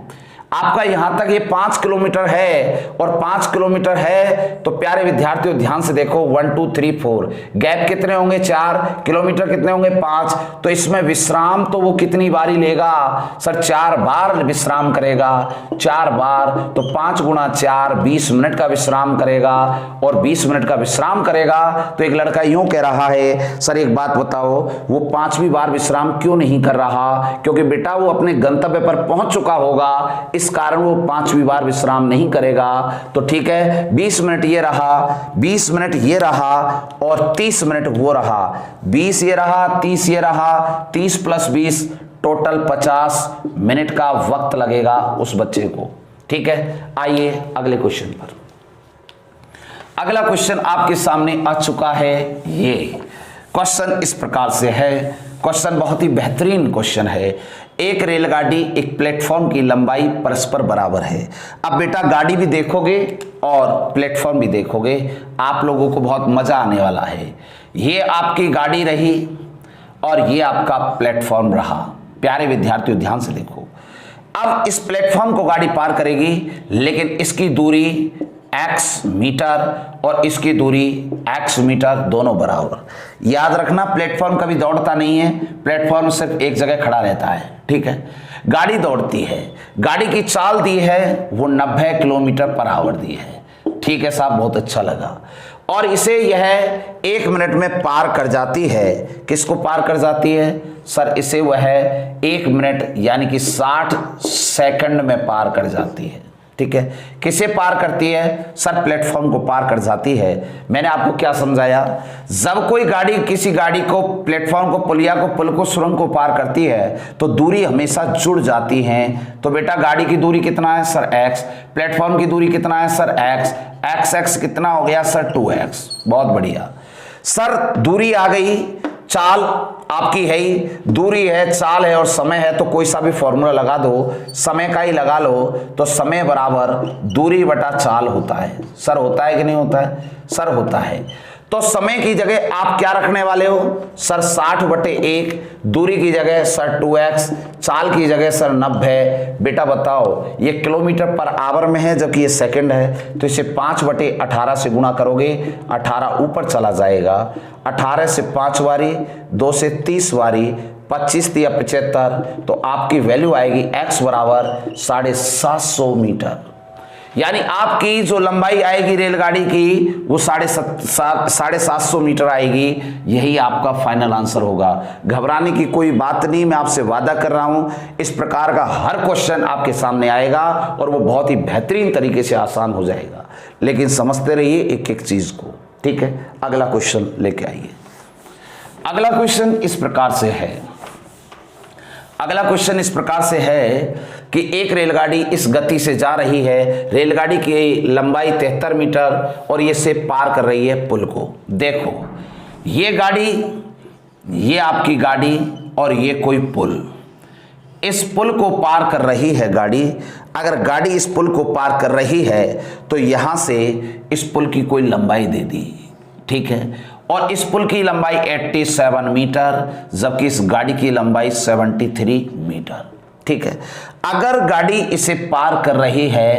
आपका यहां तक ये 5 किलोमीटर है, और 5 किलोमीटर है तो प्यारे विद्यार्थियों ध्यान से देखो 1 2 3 4 गैप कितने होंगे 4, किलोमीटर कितने होंगे 5, तो इसमें विश्राम तो वो कितनी बारी लेगा सर 4 बार विश्राम करेगा, 4 बार तो 5 गुणा 4 20 मिनट का विश्राम करेगा, और 20 मिनट का विश्राम करेगा तो एक लड़का यूं कह रहा है सर एक बात बताओ वो 5वीं बार विश्राम क्यों नहीं कर रहा, क्योंकि बेटा वो अपने गंतव्य पर पहुंच चुका होगा, इस कारण वो 5वीं बार विश्राम नहीं करेगा। तो ठीक है 20 मिनट ये रहा, 20 मिनट ये रहा, और 30 मिनट वो रहा, 20 ये रहा, 30 ये रहा, 30 + 20 टोटल 50 मिनट का वक्त लगेगा उस बच्चे को। ठीक है, आइए अगले क्वेश्चन पर। अगला क्वेश्चन आपके सामने आ चुका है। ये क्वेश्चन इस प्रकार से है, क्वेश्चन बहुत ही बेहतरीन क्वेश्चन है। एक रेलगाड़ी एक प्लेटफॉर्म की लंबाई परस्पर बराबर है। अब बेटा गाड़ी भी देखोगे और प्लेटफॉर्म भी देखोगे, आप लोगों को बहुत मजा आने वाला है। ये आपकी गाड़ी रही और ये आपका प्लेटफॉर्म रहा। प्यारे विद्यार्थियों ध्यान से देखो, अब इस प्लेटफॉर्म को गाड़ी पार करेगी, लेकिन इसकी दूरी x मीटर और इसकी दूरी x मीटर दोनों बराबर। याद रखना प्लेटफॉर्म कभी दौड़ता नहीं है, प्लेटफॉर्म सिर्फ एक जगह खड़ा रहता है। ठीक है, गाड़ी दौड़ती है, गाड़ी की चाल दी है वो 90 किलोमीटर/आवर दी है। ठीक है साहब, बहुत अच्छा लगा। और इसे यह 1 मिनट में पार कर जाती है। किसको पार कर जाती है सर? इसे वह 1 मिनट यानी कि 60 सेकंड में पार कर जाती है। ठीक है, किसे पार करती है सर? प्लेटफॉर्म को पार कर जाती है। मैंने आपको क्या समझाया, जब कोई गाड़ी किसी गाड़ी को प्लेटफॉर्म को, पुलिया को, पुल को, सुरंग को पार करती है तो दूरी हमेशा जुड़ जाती है। तो बेटा गाड़ी की दूरी कितना है सर? x, प्लेटफॉर्म की दूरी कितना है सर? x कितना हो गया सर? 2x। बहुत बढ़िया सर, दूरी आ गई, चाल आपकी है ही, दूरी है, चाल है और समय है, तो कोई सा भी फॉर्मूला लगा दो, समय का ही लगा लो, तो समय बराबर दूरी बटा चाल होता है। सर होता है कि नहीं होता है? सर होता है। तो समय की जगह आप क्या रखने वाले हो सर? 60/1, दूरी की जगह सर 2x, चाल की जगह सर 90। बेटा बताओ ये किलोमीटर/आवर में है जबकि ये सेकंड है, तो इसे 5/18 से गुणा करोगे, 18 ऊपर चला जाएगा, 18 से 5 बारी, 2 से 30 बारी, 25 या 75, तो आपकी वैल्यू आएगी x बराबर 750 मीटर। यानी आपकी जो लंबाई आएगी रेलगाड़ी की वो 750 मीटर आएगी। यही आपका फाइनल आंसर होगा। घबराने की कोई बात नहीं, मैं आपसे वादा कर रहा हूं इस प्रकार का हर क्वेश्चन आपके सामने आएगा और वो बहुत ही बेहतरीन तरीके से आसान हो जाएगा। लेकिन समझते रहिए एक एक चीज को। ठीक है, अगला क्वेश्चन लेके आइए। अगला क्वेश्चन इस प्रकार से है, अगला क्वेश्चन इस प्रकार से है कि एक रेलगाड़ी इस गति से जा रही है, रेलगाड़ी की लंबाई 73 मीटर और ये से पार कर रही है पुल को। देखो ये गाड़ी, ये आपकी गाड़ी और ये कोई पुल, इस पुल को पार कर रही है गाड़ी। अगर गाड़ी इस पुल को पार कर रही है तो यहां से इस पुल की कोई लंबाई दे दी। ठीक है, और इस पुल की लंबाई 87 मीटर जबकि इस गाड़ी की लंबाई 73 मीटर। ठीक है, अगर गाड़ी इसे पार कर रही है,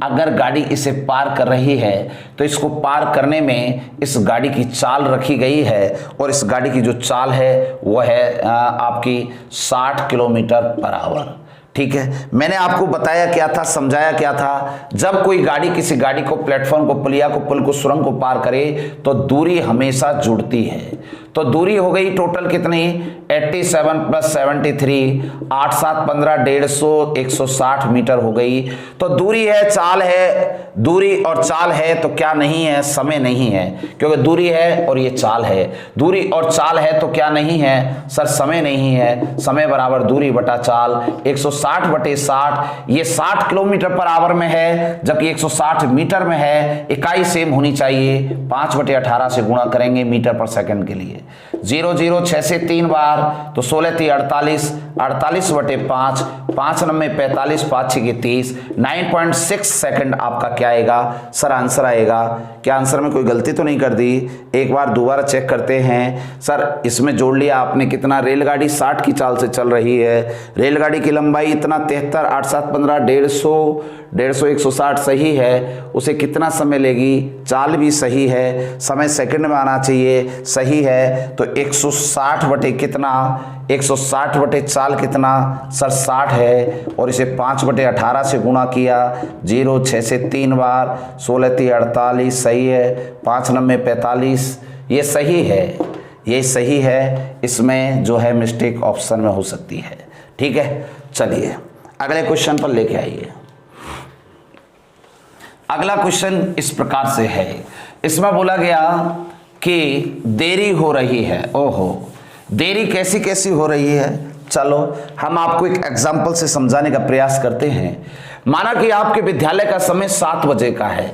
अगर गाड़ी इसे पार कर रही है तो इसको पार करने में इस गाड़ी की चाल रखी गई है और इस गाड़ी की जो चाल है वो है आपकी 60 किलोमीटर/आवर। ठीक है, मैंने आपको बताया क्या था, समझाया क्या था, जब कोई गाड़ी किसी गाड़ी को, प्लेटफॉर्म को, पुलिया को, पुल को, सुरंग को पार करे तो दूरी हमेशा जुड़ती है। तो दूरी हो गई टोटल कितनी? 87 + 73, 8 7 15, 150, 160 मीटर हो गई। तो दूरी है, चाल है, दूरी और चाल है तो क्या नहीं है? समय नहीं है, क्योंकि दूरी है और ये चाल है। दूरी और चाल है तो क्या नहीं है सर? समय नहीं है। समय बराबर दूरी बटा चाल, 160/60। ये 60 किलोमीटर/आवर में है जबकि 160 मीटर में है। इकाई सेम होनी चाहिए, 5/18 से गुणा करेंगे मीटर पर सेकंड के लिए। 0 0 6 से 3 बार तो 16 3 48, 48 बटे 5, 5 9 45, 5 6 30, 9.6 सेकंड आपका क्या आएगा सर आंसर आएगा। क्या आंसर में कोई गलती तो नहीं कर दी? एक बार दोबारा चेक करते हैं। सर इसमें जोड़ लिया आपने कितना? रेलगाड़ी 60 की चाल से चल रही है, रेलगाड़ी की लंबाई इतना 73, 8 7 15, 150, 150 160 सही है। उसे कितना समय लेगी? चाल भी सही है, समय सेकंड में आना चाहिए, सही है। तो 160 बटे कितना? 160 बटे चाल कितना सर 60 है, और इसे 5 बटे 18 से गुणा किया। 0 6 से 3 बार, 16 3 48 सही है, 5 9 45, ये सही है, ये सही है। इसमें जो है मिस्टेक ऑप्शन में हो सकती है। ठीक है, चलिए अगले क्वेश्चन पर लेके आइए। अगला क्वेश्चन इस प्रकार से है, इसमें बोला गया कि देरी हो रही है। ओहो, देरी कैसी कैसी हो रही है? चलो हम आपको एक एग्जांपल से समझाने का प्रयास करते हैं। माना कि आपके विद्यालय का समय 7 बजे का है।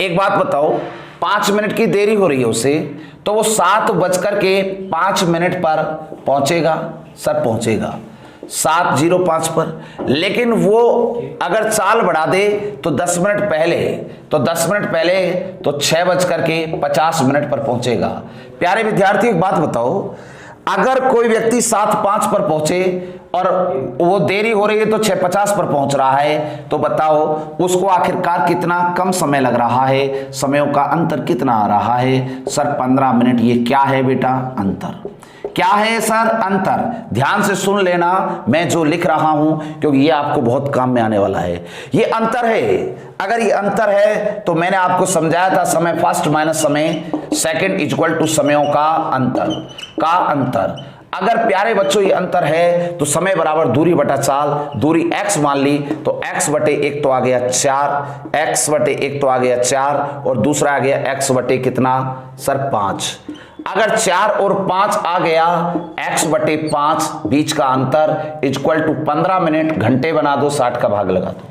एक बात बताओ, 5 मिनट की देरी हो रही है उसे, तो वो 7:05 पर पहुंचेगा। सर पहुंचेगा 7:05 पर, लेकिन वो अगर चाल बढ़ा दे तो 10 मिनट पहले, तो 10 मिनट पहले तो 6:50 पर पहुंचेगा। प्यारे विद्यार्थी एक बात बताओ, अगर कोई व्यक्ति 7:05 पर पहुंचे और वो देरी हो रही है तो 6:50 पर पहुंच रहा है, तो बताओ उसको आखिरकार कितना कम समय लग रहा है, समयों का अंतर कितना आ रहा है? Sir 15 minute. ये क्या है बेटा? अंतर। क्या है सर? अंतर। ध्यान से सुन लेना मैं जो लिख रहा हूं, क्योंकि ये आपको बहुत काम में आने वाला है। ये अंतर है। अगर ये अंतर है तो मैंने आपको समझाया था समय फर्स्ट माइनस समय सेकंड इक्वल टू समयों का अंतर। अगर प्यारे बच्चों ये अंतर है तो समय बराबर दूरी बटा चाल, दूरी x मान ली तो x बटे 1 तो आ गया 4, x बटे 1 तो आ गया 4, और दूसरा आ गया x बटे कितना सर 5। अगर 4 और 5 आ गया, x बटे 5 बीच का अंतर इक्वल टू 15 मिनट, घंटे बना दो, 60 का भाग लगा दो।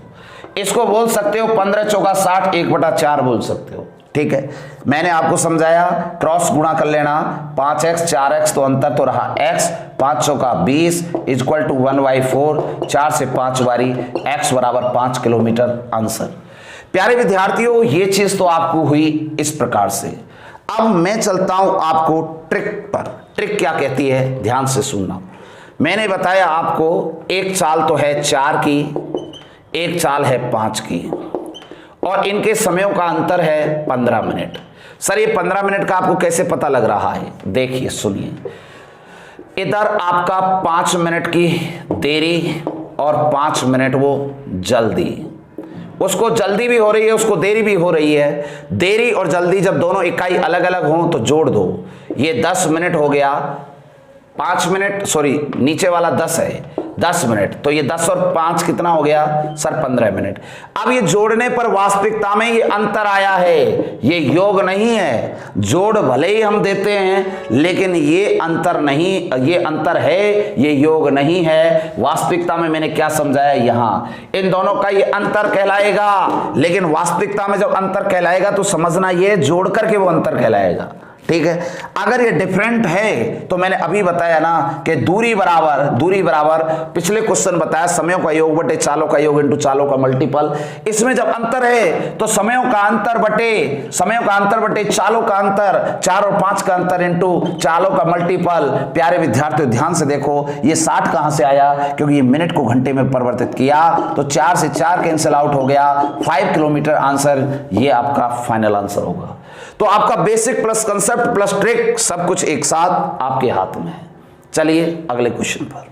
इसको बोल सकते हो 15 चौका 60, 1/4 बोल सकते हो। ठीक है, मैंने आपको समझाया, क्रॉस गुणा कर लेना, 5x 4x तो अंतर तो रहा x, 5 चौका 20 इक्वल टू 1/4, 4 से 5 बारी, x बराबर 5 किलोमीटर आंसर। प्यारे विद्यार्थियों ये चीज तो आपको हुई इस प्रकार से। अब मैं चलता हूं आपको ट्रिक पर। ट्रिक क्या कहती है ध्यान से सुनना। मैंने बताया आपको एक चाल तो है 4 की, एक चाल है 5 की, और इनके समयों का अंतर है 15 मिनट। सर ये 15 मिनट का आपको कैसे पता लग रहा है? देखिए सुनिए, इधर आपका 5 मिनट की देरी और 5 मिनट वो जल्दी, उसको जल्दी भी हो रही है, उसको देरी भी हो रही है। देरी और जल्दी जब दोनों इकाई अलग अलग हों तो जोड़ दो, ये 10 मिनट हो गया, 5 मिनट, सॉरी नीचे वाला 10 है, 10 मिनट, तो ये 10 और 5 कितना हो गया सर 15 मिनट। अब ये जोड़ने पर वास्तविकता में ये अंतर आया है, ये योग नहीं है। जोड़ भले ही हम देते हैं लेकिन ये अंतर नहीं, ये अंतर है, ये योग नहीं है। वास्तविकता में मैंने क्या समझाया, यहाँ इन दोनों का ये अंतर कहलाएगा, लेकिन वास्तविकता में जब अंतर कहलाएगा तो समझना ये जोड़ करके वो अंतर कहलाएगा। ठीक है, अगर ये डिफरेंट है तो मैंने अभी बताया ना कि दूरी बराबर पिछले क्वेश्चन बताया समयों का योग बटे चालों का योग इंटू चालों का मल्टीपल। इसमें जब अंतर है तो समयों का अंतर बटे चालों का अंतर, 4 और 5 का अंतर इंटू चालों का मल्टीपल। प्यारे विद्यार्थियों ध्यान से देखो, ये 60 कहां से आया, क्योंकि ये मिनट को घंटे में परिवर्तित किया तो 4 से 4 कैंसिल आउट हो गया, 5 किलोमीटर आंसर, ये आपका फाइनल आंसर होगा। तो आपका basic plus concept plus trick सब कुछ एक साथ आपके हाथ में है। चलिए अगले क्वेश्चन पर।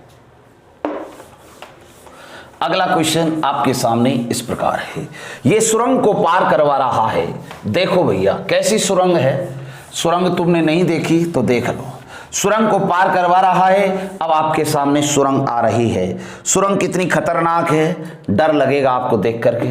अगला क्वेश्चन आपके सामने इस प्रकार है, ये सुरंग को पार करवा रहा है। देखो भैया कैसी सुरंग है, सुरंग तुमने नहीं देखी तो देख लो। सुरंग को पार करवा रहा है, अब आपके सामने सुरंग आ रही है। सुरंग कितनी खतरनाक है, डर लगेगा आपको देख करके।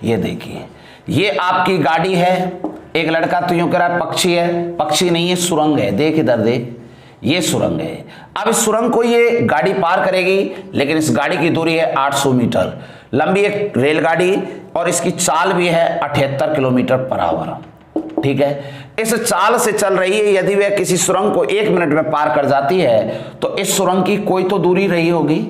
ये देखिए, ये आपकी गाड़ी है, एक लड़का तो यूं कह रहा है पक्षी है, पक्षी नहीं है सुरंग है, देख इधर देख, ये सुरंग है। अब इस सुरंग को ये गाड़ी पार करेगी, लेकिन इस गाड़ी की दूरी है 800 मीटर, लंबी एक रेलगाड़ी, और इसकी चाल भी है 78 किलोमीटर पर आवर। ठीक है, इस चाल से चल रही है, यदि वह किसी सुरंग को 1 मिनट में पार कर जाती है तो इस सुरंग की कोई तो दूरी रही होगी,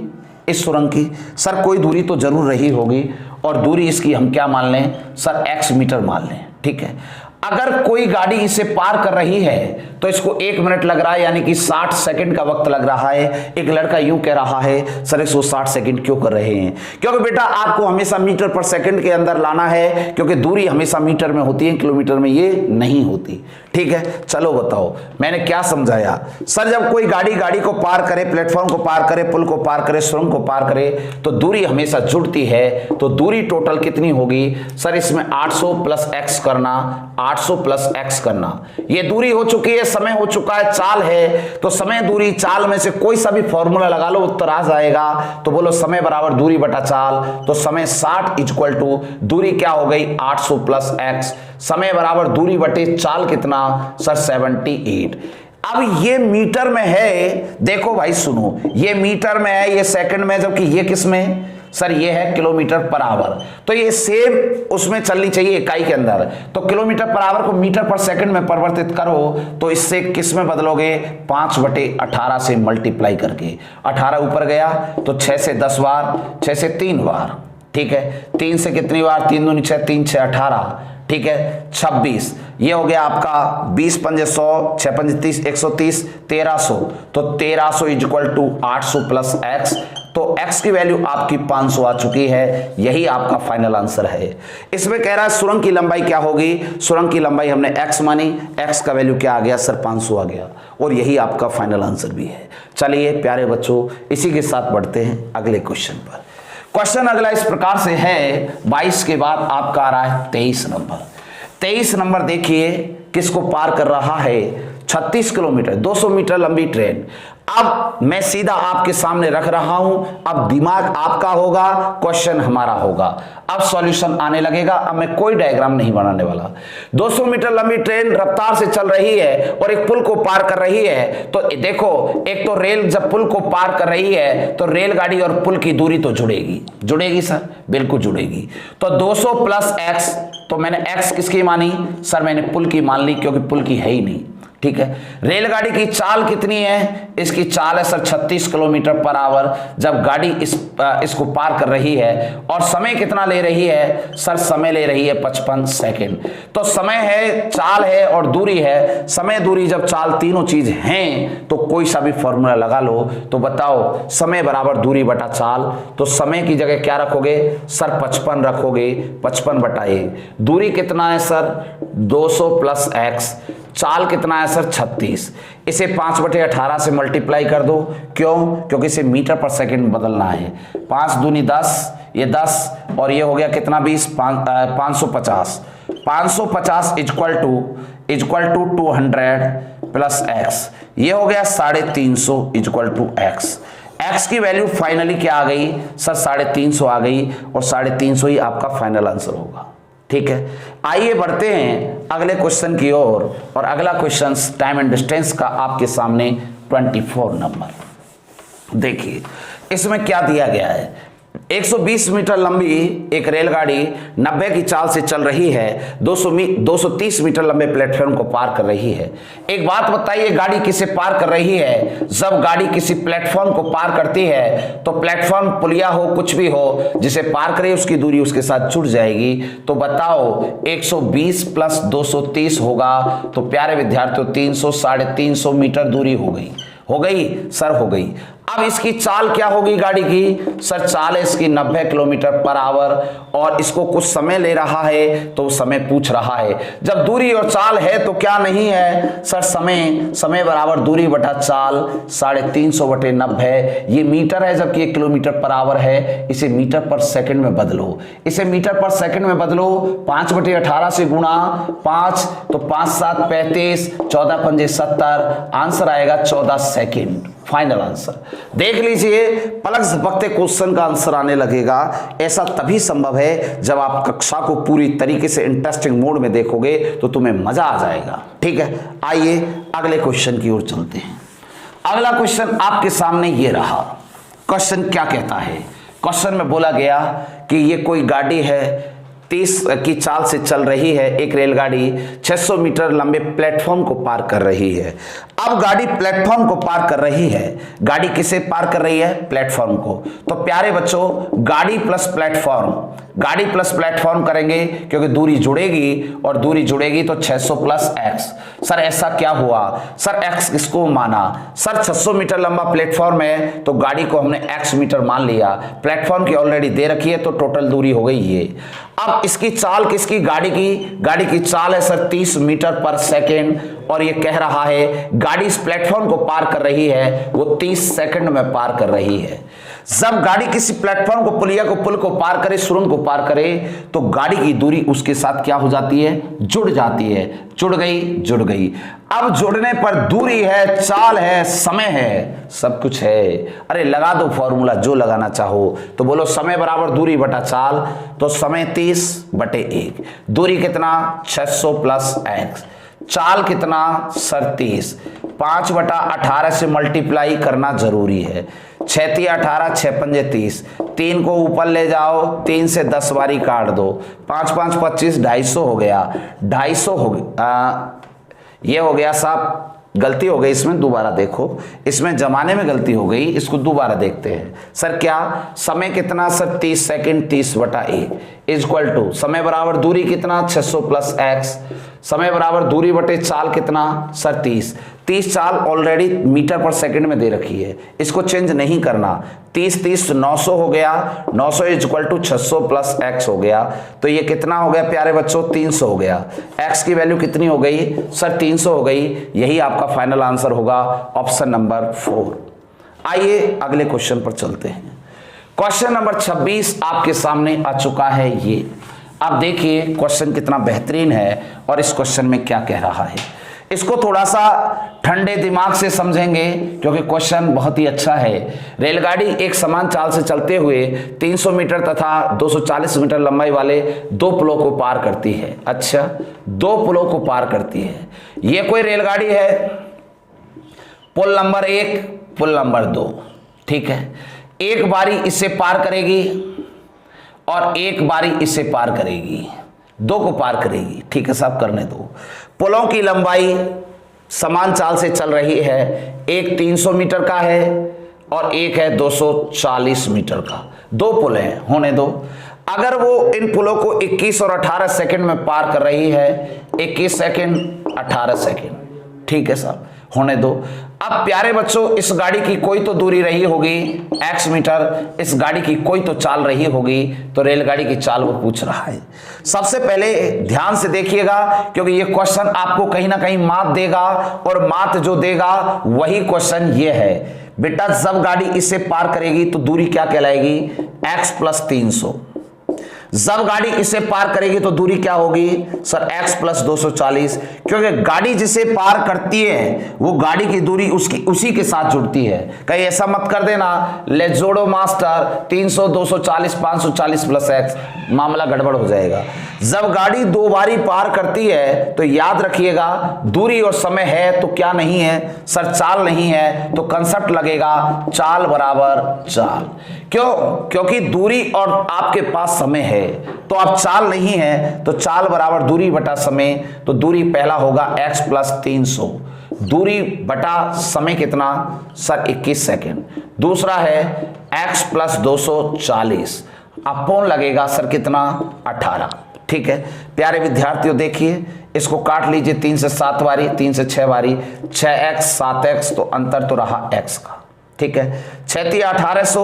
इस सुरंग की सर कोई दूरी तो जरूर रही होगी, और दूरी इसकी हम क्या मान लें सर, x मीटर मान लें। ठीक है, अगर कोई गाड़ी इसे पार कर रही है तो इसको 1 मिनट लग रहा है, यानी कि 60 सेकंड का वक्त लग रहा है। एक लड़का यूं कह रहा है सर इसको 60 सेकंड क्यों कर रहे हैं? क्योंकि बेटा आपको हमेशा मीटर पर सेकंड के अंदर लाना है, क्योंकि दूरी हमेशा मीटर में होती है, किलोमीटर में ये नहीं होती। ठीक है, चलो बताओ मैंने क्या समझाया। सर जब कोई गाड़ी को पार करे, प्लेटफॉर्म को पार करे, पुल को पार करे, सुरंग को पार करे, तो दूरी हमेशा जुड़ती है। तो दूरी टोटल कितनी होगी सर? इसमें 800 प्लस एक्स करना, 800 प्लस एक्स करना। ये दूरी हो चुकी है, समय हो चुका है, चाल है, तो समय दूरी चाल में से कोई सा भी फॉर्मूला लगा लो, उत्तर आ जाएगा। तो बोलो समय बराबर दूरी बटा चाल, तो समय 60 इक्वल टू दूरी क्या हो गई 800 प्लस एक्स, समय बराबर दूरी बटे चाल कितना सर 78। अब ये मीटर में है, देखो भाई सुनो, ये मीटर में है, ये सेकंड में, जबकि ये किस में सर, ये है किलोमीटर पर आवर। तो ये सेम उसमें चलनी चाहिए इकाई के अंदर। तो किलोमीटर पर आवर को मीटर पर सेकंड में परिवर्तित करो तो इससे किस में बदलोगे? 5/18 से मल्टीप्लाई करके। 18 ऊपर गया तो 6 से 10 बार, 6 से 3 बार। ठीक है, 3 से कितनी बार? 3 दूनी 6, 3 6 18। ठीक है, 26। ये हो गया आपका 20 पंजे 100, 6 पंजे 30, 130, 1300। तो 1300 इक्वल टू 800 प्लस एक्स। तो x की वैल्यू आपकी 500 आ चुकी है। यही आपका फाइनल आंसर है। इसमें कह रहा है सुरंग की लंबाई क्या होगी? सुरंग की लंबाई हमने x मानी, x का वैल्यू क्या आ गया सर? 500 आ गया, और यही आपका फाइनल आंसर भी है। चलिए प्यारे बच्चों, इसी के साथ बढ़ते हैं अगले क्वेश्चन पर। क्वेश्चन अगला इस प्रकार से है, 22 के बाद आपका आ रहा है 23 नंबर। 23 नंबर देखिए किसको पार कर रहा है? 36 किलोमीटर, 200 मीटर लंबी ट्रेन। अब मैं सीधा आपके सामने रख रहा हूं, अब दिमाग आपका होगा, क्वेश्चन हमारा होगा। अब सॉल्यूशन आने लगेगा। अब मैं कोई डायग्राम नहीं बनाने वाला। 200 मीटर लंबी ट्रेन रफ्तार से चल रही है और एक पुल को पार कर रही है। तो देखो, एक तो रेल जब पुल को पार कर रही है तो रेलगाड़ी और पुल की दूरी तो जुड़ेगी, जुड़ेगी सर, बिल्कुल जुड़ेगी। तो 200 प्लस एक्स, तो मैंने एक्स किसकी मानी सर? मैंने पुल की मान ली, क्योंकि पुल की है ही नहीं। ठीक है, रेलगाड़ी की चाल कितनी है? इसकी चाल है सर 36 किलोमीटर पर आवर जब गाड़ी इसको पार कर रही है। और समय कितना ले रही है सर? समय ले रही है 55 सेकंड। तो समय है, चाल है और दूरी है। समय, दूरी, जब चाल तीनों चीज हैं तो कोई सा भी फॉर्मूला लगा लो। तो बताओ समय बराबर दूरी बटा चाल। तो समय की जगह क्या रखोगे सर? 55 रखोगे, 55 बटा 1। दूरी कितना है सर? 200 plus x. चाल कितना है सर? 36। इसे 5/18 से मल्टीप्लाई कर दो। क्यों? क्योंकि इसे मीटर पर सेकंड में बदलना है। 5 दूनी 10, ये 10, और ये हो गया कितना 20, 550। 550 इक्वल टू 200 प्लस एक्स। ये हो गया 350 इक्वल टू एक्स। एक्स की वैल्यू फाइनली क्या आ गई सर? 350 आ गई, और 350 ही आपका फाइनल आंसर होगा। ठीक है, आइए बढ़ते हैं अगले क्वेश्चन की ओर। और अगला क्वेश्चन टाइम एंड डिस्टेंस का आपके सामने 24 नंबर। देखिए इसमें क्या दिया गया है। 120 मीटर लंबी एक रेलगाड़ी 90 की चाल से चल रही है, 230 मीटर लंबे प्लेटफॉर्म को पार कर रही है। एक बात बताइए, गाड़ी किसे पार कर रही है? जब गाड़ी किसी प्लेटफॉर्म को पार करती है तो प्लेटफॉर्म, पुलिया हो, कुछ भी हो, जिसे पार करे उसकी दूरी उसके साथ जुड़ जाएगी। तो बताओ 120 प्लस 230 होगा, तो प्यारे विद्यार्थियों 300, 350 मीटर दूरी हो गई। हो गई सर? हो गई। अब इसकी चाल क्या होगी गाड़ी की सर? चाल है इसकी 90 किलोमीटर पर आवर, और इसको कुछ समय ले रहा है, तो समय पूछ रहा है। जब दूरी और चाल है तो क्या नहीं है सर? समय बराबर दूरी बटा चाल, 350 बटे 90। ये मीटर है जबकि ये किलोमीटर पर आवर है। इसे मीटर पर सेकंड में बदलो, इसे मीटर पर सेकंड में बदलो। 5/18 से गुणा 5, तो 5 7 35, 14 पंजे 70, आंसर आएगा 14 सेकंड। फाइनल आंसर देख लीजिए, पलक झपकते क्वेश्चन का आंसर आने लगेगा। ऐसा तभी संभव है जब आप कक्षा को पूरी तरीके से इंटरेस्टिंग मोड में देखोगे, तो तुम्हें मजा आ जाएगा। ठीक है, आइए अगले क्वेश्चन की ओर चलते हैं। अगला क्वेश्चन आपके सामने ये रहा। क्वेश्चन क्या कहता है? क्वेश्चन में बोला गया कि ये कोई गाड़ी है, 30 की चाल से चल रही है, एक रेलगाड़ी 600 मीटर लंबे प्लेटफॉर्म को पार कर रही है। अब गाड़ी प्लेटफॉर्म को पार कर रही है, गाड़ी किसे पार कर रही है? प्लेटफॉर्म को। तो प्यारे बच्चों, गाड़ी प्लस प्लेटफॉर्म करेंगे क्योंकि दूरी जुड़ेगी, और दूरी जुड़ेगी तो 600 प्लस एक्स। सर ऐसा क्या हुआ? सर एक्स किसको माना? सर 600 मीटर लंबा प्लेटफॉर्म है तो गाड़ी को हमने एक्स मीटर मान लिया, प्लेटफॉर्म की ऑलरेडी दे रखी है तो टोटल दूरी हो गई ये। अब इसकी चाल किसकी? गाड़ी की चाल है सर 30 मीटर पर सेकेंड, और ये कह रहा है गाड़ी इस प्लेटफॉर्म को पार कर रही है, वो 30 सेकंड में पार कर रही है। जब गाड़ी किसी प्लेटफॉर्म को, पुलिया को, पुल को पार करे, सुरंग को पार करे, तो गाड़ी की दूरी उसके साथ क्या हो जाती है? जुड़ जाती है। जुड़ गई। अब जुड़ने पर दूरी है, चाल है, समय है, सब कुछ है। अरे लगा दो फॉर्मूला जो लगाना चाहो। तो बोलो समय बराबर दूरी बटा चाल, तो समय 30/1, दूरी कितना? 600 प्लस एक्स, चाल कितना? सर 30, 5/18 से मल्टीप्लाई करना जरूरी है। 6 × 18, 6 × 5 = 30, 3 को ऊपर ले जाओ, 3 से 10 बारी काट दो, 5 × 5 = 25, 250 हो गया। 250 हो गया, ये हो गया साहब, गलती हो गई इसमें, दोबारा देखो, इसमें जमाने में गलती हो गई, इसको दोबारा देखते हैं। सर क्या समय कितना? सर 30 सेकंड, 30/1 इक्वल टू समय बराबर दूरी कितना? 600 प्लस एक्स, समय बराबर दूरी बटे चाल कितना? सर 30 चाल ऑलरेडी मीटर पर सेकंड में दे रखी है, इसको चेंज नहीं करना। 30 900 हो गया, 900 इक्वल टू 600 प्लस एक्स हो गया। तो ये कितना हो गया प्यारे बच्चों? 300 हो गया। एक्स की वैल्यू कितनी हो गई? सर 300 हो गई। यही आपका फाइनल आंसर होगा, ऑप्शन नंबर 4। आइए अगले क्वेश्चन पर चलते हैं। क्वेश्चन नंबर 26 आपके सामने आ चुका है। ये आप देखिए क्वेश्चन कितना बेहतरीन है, और इस क्वेश्चन में क्या कह रहा है, इसको थोड़ा सा ठंडे दिमाग से समझेंगे क्योंकि क्वेश्चन बहुत ही अच्छा है। रेलगाड़ी एक समान चाल से चलते हुए 300 मीटर तथा 240 मीटर लंबाई वाले 2 पुलों को पार करती है। अच्छा, 2 पुलों को पार करती है। ये कोई रेलगाड़ी है, पुल नंबर 1, पुल नंबर 2, ठीक है। एक बारी इसे पार करेगी और एक बारी इसे पार करेगी, 2 को पार करेगी, ठीक है साहब, करने दो। पुलों की लंबाई समान चाल से चल रही है, एक 300 मीटर का है और एक है 240 मीटर का, 2 पुल हैं, होने दो। अगर वो इन पुलों को 21 और 18 सेकंड में पार कर रही है, 21 सेकंड 18 सेकंड, ठीक है साहब, होने दो। अब प्यारे बच्चों, इस गाड़ी की कोई तो दूरी रही होगी x मीटर, इस गाड़ी की कोई तो चाल रही होगी, तो रेलगाड़ी की चाल वो पूछ रहा है। सबसे पहले ध्यान से देखिएगा क्योंकि ये क्वेश्चन आपको कहीं ना कहीं मात देगा, और मात जो देगा वही क्वेश्चन ये है। बेटा जब गाड़ी इसे पार करेगी तो दूरी क्या कहलाएगी? x + 300। जब गाड़ी इसे पार करेगी तो दूरी क्या होगी? सर x + 240, क्योंकि गाड़ी जिसे पार करती है वो गाड़ी की दूरी उसी के साथ जुड़ती है। कहीं ऐसा मत कर देना ले जोड़ो मास्टर 300 240 540 + x, मामला गड़बड़ हो जाएगा। जब गाड़ी 2 बारी पार करती है तो याद रखिएगा दूरी और समय है तो क्या नहीं है? सर चाल नहीं है, तो कंसेप्ट लगेगा चाल बराबर चाल। क्यों? क्योंकि दूरी और आपके पास समय है, तो अब चाल नहीं है तो चाल बराबर दूरी बटा समय, तो दूरी पहला होगा x + 300, दूरी बटा समय कितना? Sir 21 second. दूसरा है x + 240, अपॉन लगेगा सर कितना? 18, ठीक है। प्यारे विद्यार्थियों देखिए, इसको काट लीजिए 3 से 7 बारी, 3 से 6 बारी, 6x 7x, तो अंतर तो रहा x का, ठीक है। 6 × 1800,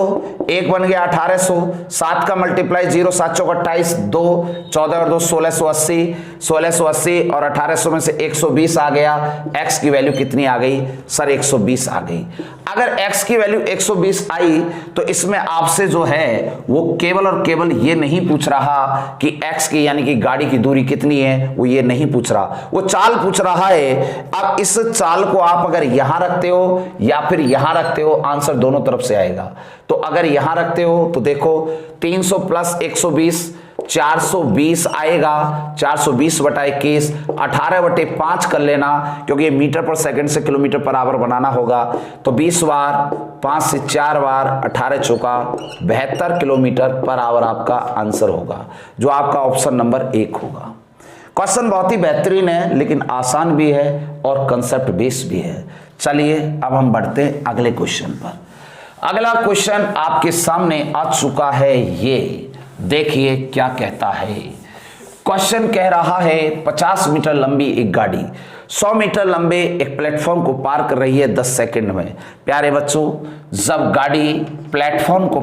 1 बन गया 1800, 7 का मल्टीप्लाई 0 7 × 4 = 28, 2 14 और 2 1680, 1680 और 1800 में से 120 आ गया। x की वैल्यू कितनी आ गई? सर 120 आ गई। अगर x की वैल्यू 120 आई तो इसमें आपसे जो है वो केवल और केवल ये नहीं पूछ रहा कि x की यानी कि गाड़ी की दूरी कितनी है, वो ये नहीं पूछ रहा, वो चाल पूछ रहा है। अब इस चाल को आप अगर यहां रखते हो या फिर यहां रखते हो, आंसर दोनों तरफ से आएगा। तो अगर यहां रखते हो तो देखो 300 + 120, 420 आएगा। 420 बटा 21, 18/5 कर लेना, क्योंकि ये मीटर पर सेकंड से किलोमीटर पर आवर बनाना होगा। तो 20 बार, 5 से 4 बार, 18 चौका 72 किलोमीटर पर आवर आपका आंसर होगा, जो आपका ऑप्शन नंबर 1 होगा। क्वेश्चन बहुत ही बेहतरीन है, लेकिन आसान भी है और कंसेप्ट बेस्ड भी है। चलिए अब हम बढ़ते हैं अगले क्वेश्चन पर। अगला क्वेश्चन आपके सामने आ चुका है, ये देखिए क्या कहता है। क्वेश्चन कह रहा है 50 मीटर लंबी एक गाड़ी 100 मीटर लंबे एक प्लेटफॉर्म को पार कर रही है 10 सेकंड में। प्यारे बच्चों, जब गाड़ी प्लेटफॉर्म को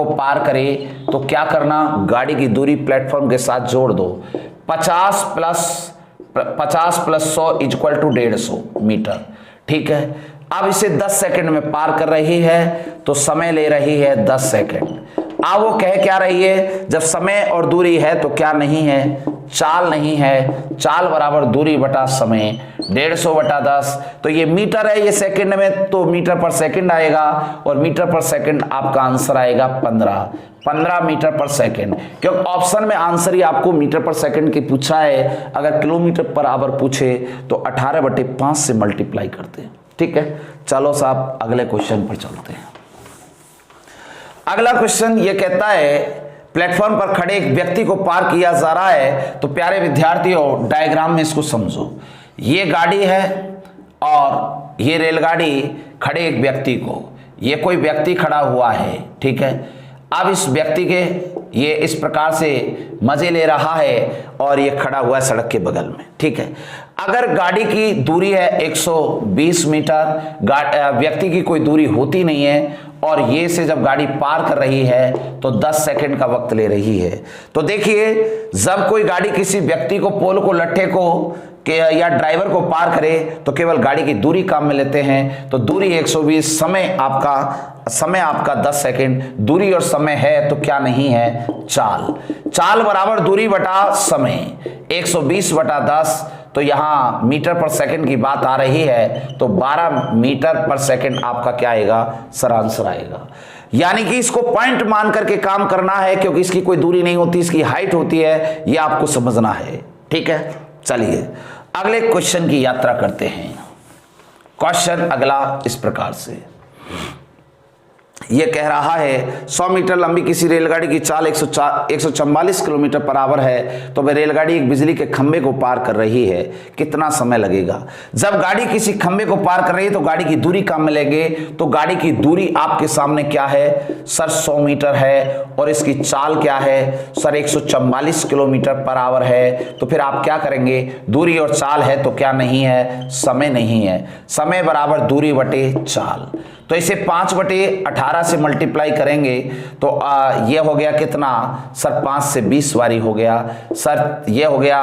पार करे तो क्या करना, गाड़ी की दूरी प्लेटफॉर्म के साथ जोड़ दो। 50 प्लस 100 इक्वल टू 150 मीटर। ठीक है, अब इसे 10 सेकंड में पार कर रही है, तो समय ले रही है 10 सेकंड। अब वो कह क्या रही है, जब समय और दूरी है तो क्या नहीं है, चाल नहीं है। चाल बराबर दूरी बटा समय, 150 बटा 10। तो ये मीटर है, ये सेकंड में, तो मीटर पर सेकंड आएगा, और मीटर पर सेकंड आपका आंसर आएगा 15 मीटर पर सेकंड, क्योंकि ऑप्शन में आंसर ही आपको मीटर पर सेकंड की पूछा है। अगर किलोमीटर पर आवर पूछे तो 18/5 से मल्टीप्लाई करते हैं। ठीक है, चलो साहब अगले क्वेश्चन पर चलते हैं। अगला क्वेश्चन ये कहता है, प्लेटफॉर्म पर खड़े एक व्यक्ति को पार किया जा रहा है। तो प्यारे विद्यार्थियों, डायग्राम में इसको समझो। ये गाड़ी है और ये रेलगाड़ी खड़े एक व्यक्ति को, ये कोई व्यक्ति खड़ा हुआ है। ठीक है, अब इस व्यक्ति के ये इस प्रकार से मजे ले रहा है और ये खड़ा हुआ है सड़क के बगल में। ठीक है, अगर गाड़ी की दूरी है 120 मीटर, व्यक्ति की कोई दूरी होती नहीं है, और ये से जब गाड़ी पार कर रही है तो 10 सेकंड का वक्त ले रही है। तो देखिए, जब कोई गाड़ी किसी व्यक्ति को, पोल को, लट्ठे को या ड्राइवर को पार करे तो केवल गाड़ी की दूरी काम में लेते हैं। तो दूरी 120, समय आपका 10 सेकंड। दूरी और समय है तो क्या नहीं है, चाल बराबर दूरी बटा समय, 120 बटा 10। तो यहां मीटर पर सेकंड की बात आ रही है, तो 12 मीटर पर सेकंड आपका क्या आएगा, सर आंसर आएगा। यानी कि इसको पॉइंट मान करके काम करना है, क्योंकि इसकी कोई दूरी नहीं होती, इसकी हाइट होती है, यह आपको समझना है। ठीक है, चलिए अगले क्वेश्चन की यात्रा करते हैं। क्वेश्चन अगला इस प्रकार से ये कह रहा है, 100 मीटर लंबी किसी रेलगाड़ी की चाल 144 किलोमीटर पर आवर है। तो वह रेलगाड़ी एक बिजली के खंभे को पार कर रही है, कितना समय लगेगा। जब गाड़ी किसी खंभे को पार कर रही है तो गाड़ी की दूरी काम में लेंगे। तो गाड़ी की दूरी आपके सामने क्या है, सर 100 मीटर है, और इसकी चाल क्या है, सर 144 किलोमीटर पर आवर है। तो फिर आप क्या करेंगे, दूरी और चाल है तो क्या नहीं है, समय नहीं है। समय बराबर दूरी बटे चाल। तो इसे 5/18 से मल्टीप्लाई करेंगे तो ये हो गया कितना, सर 5 से 20 बारी हो गया। सर ये हो गया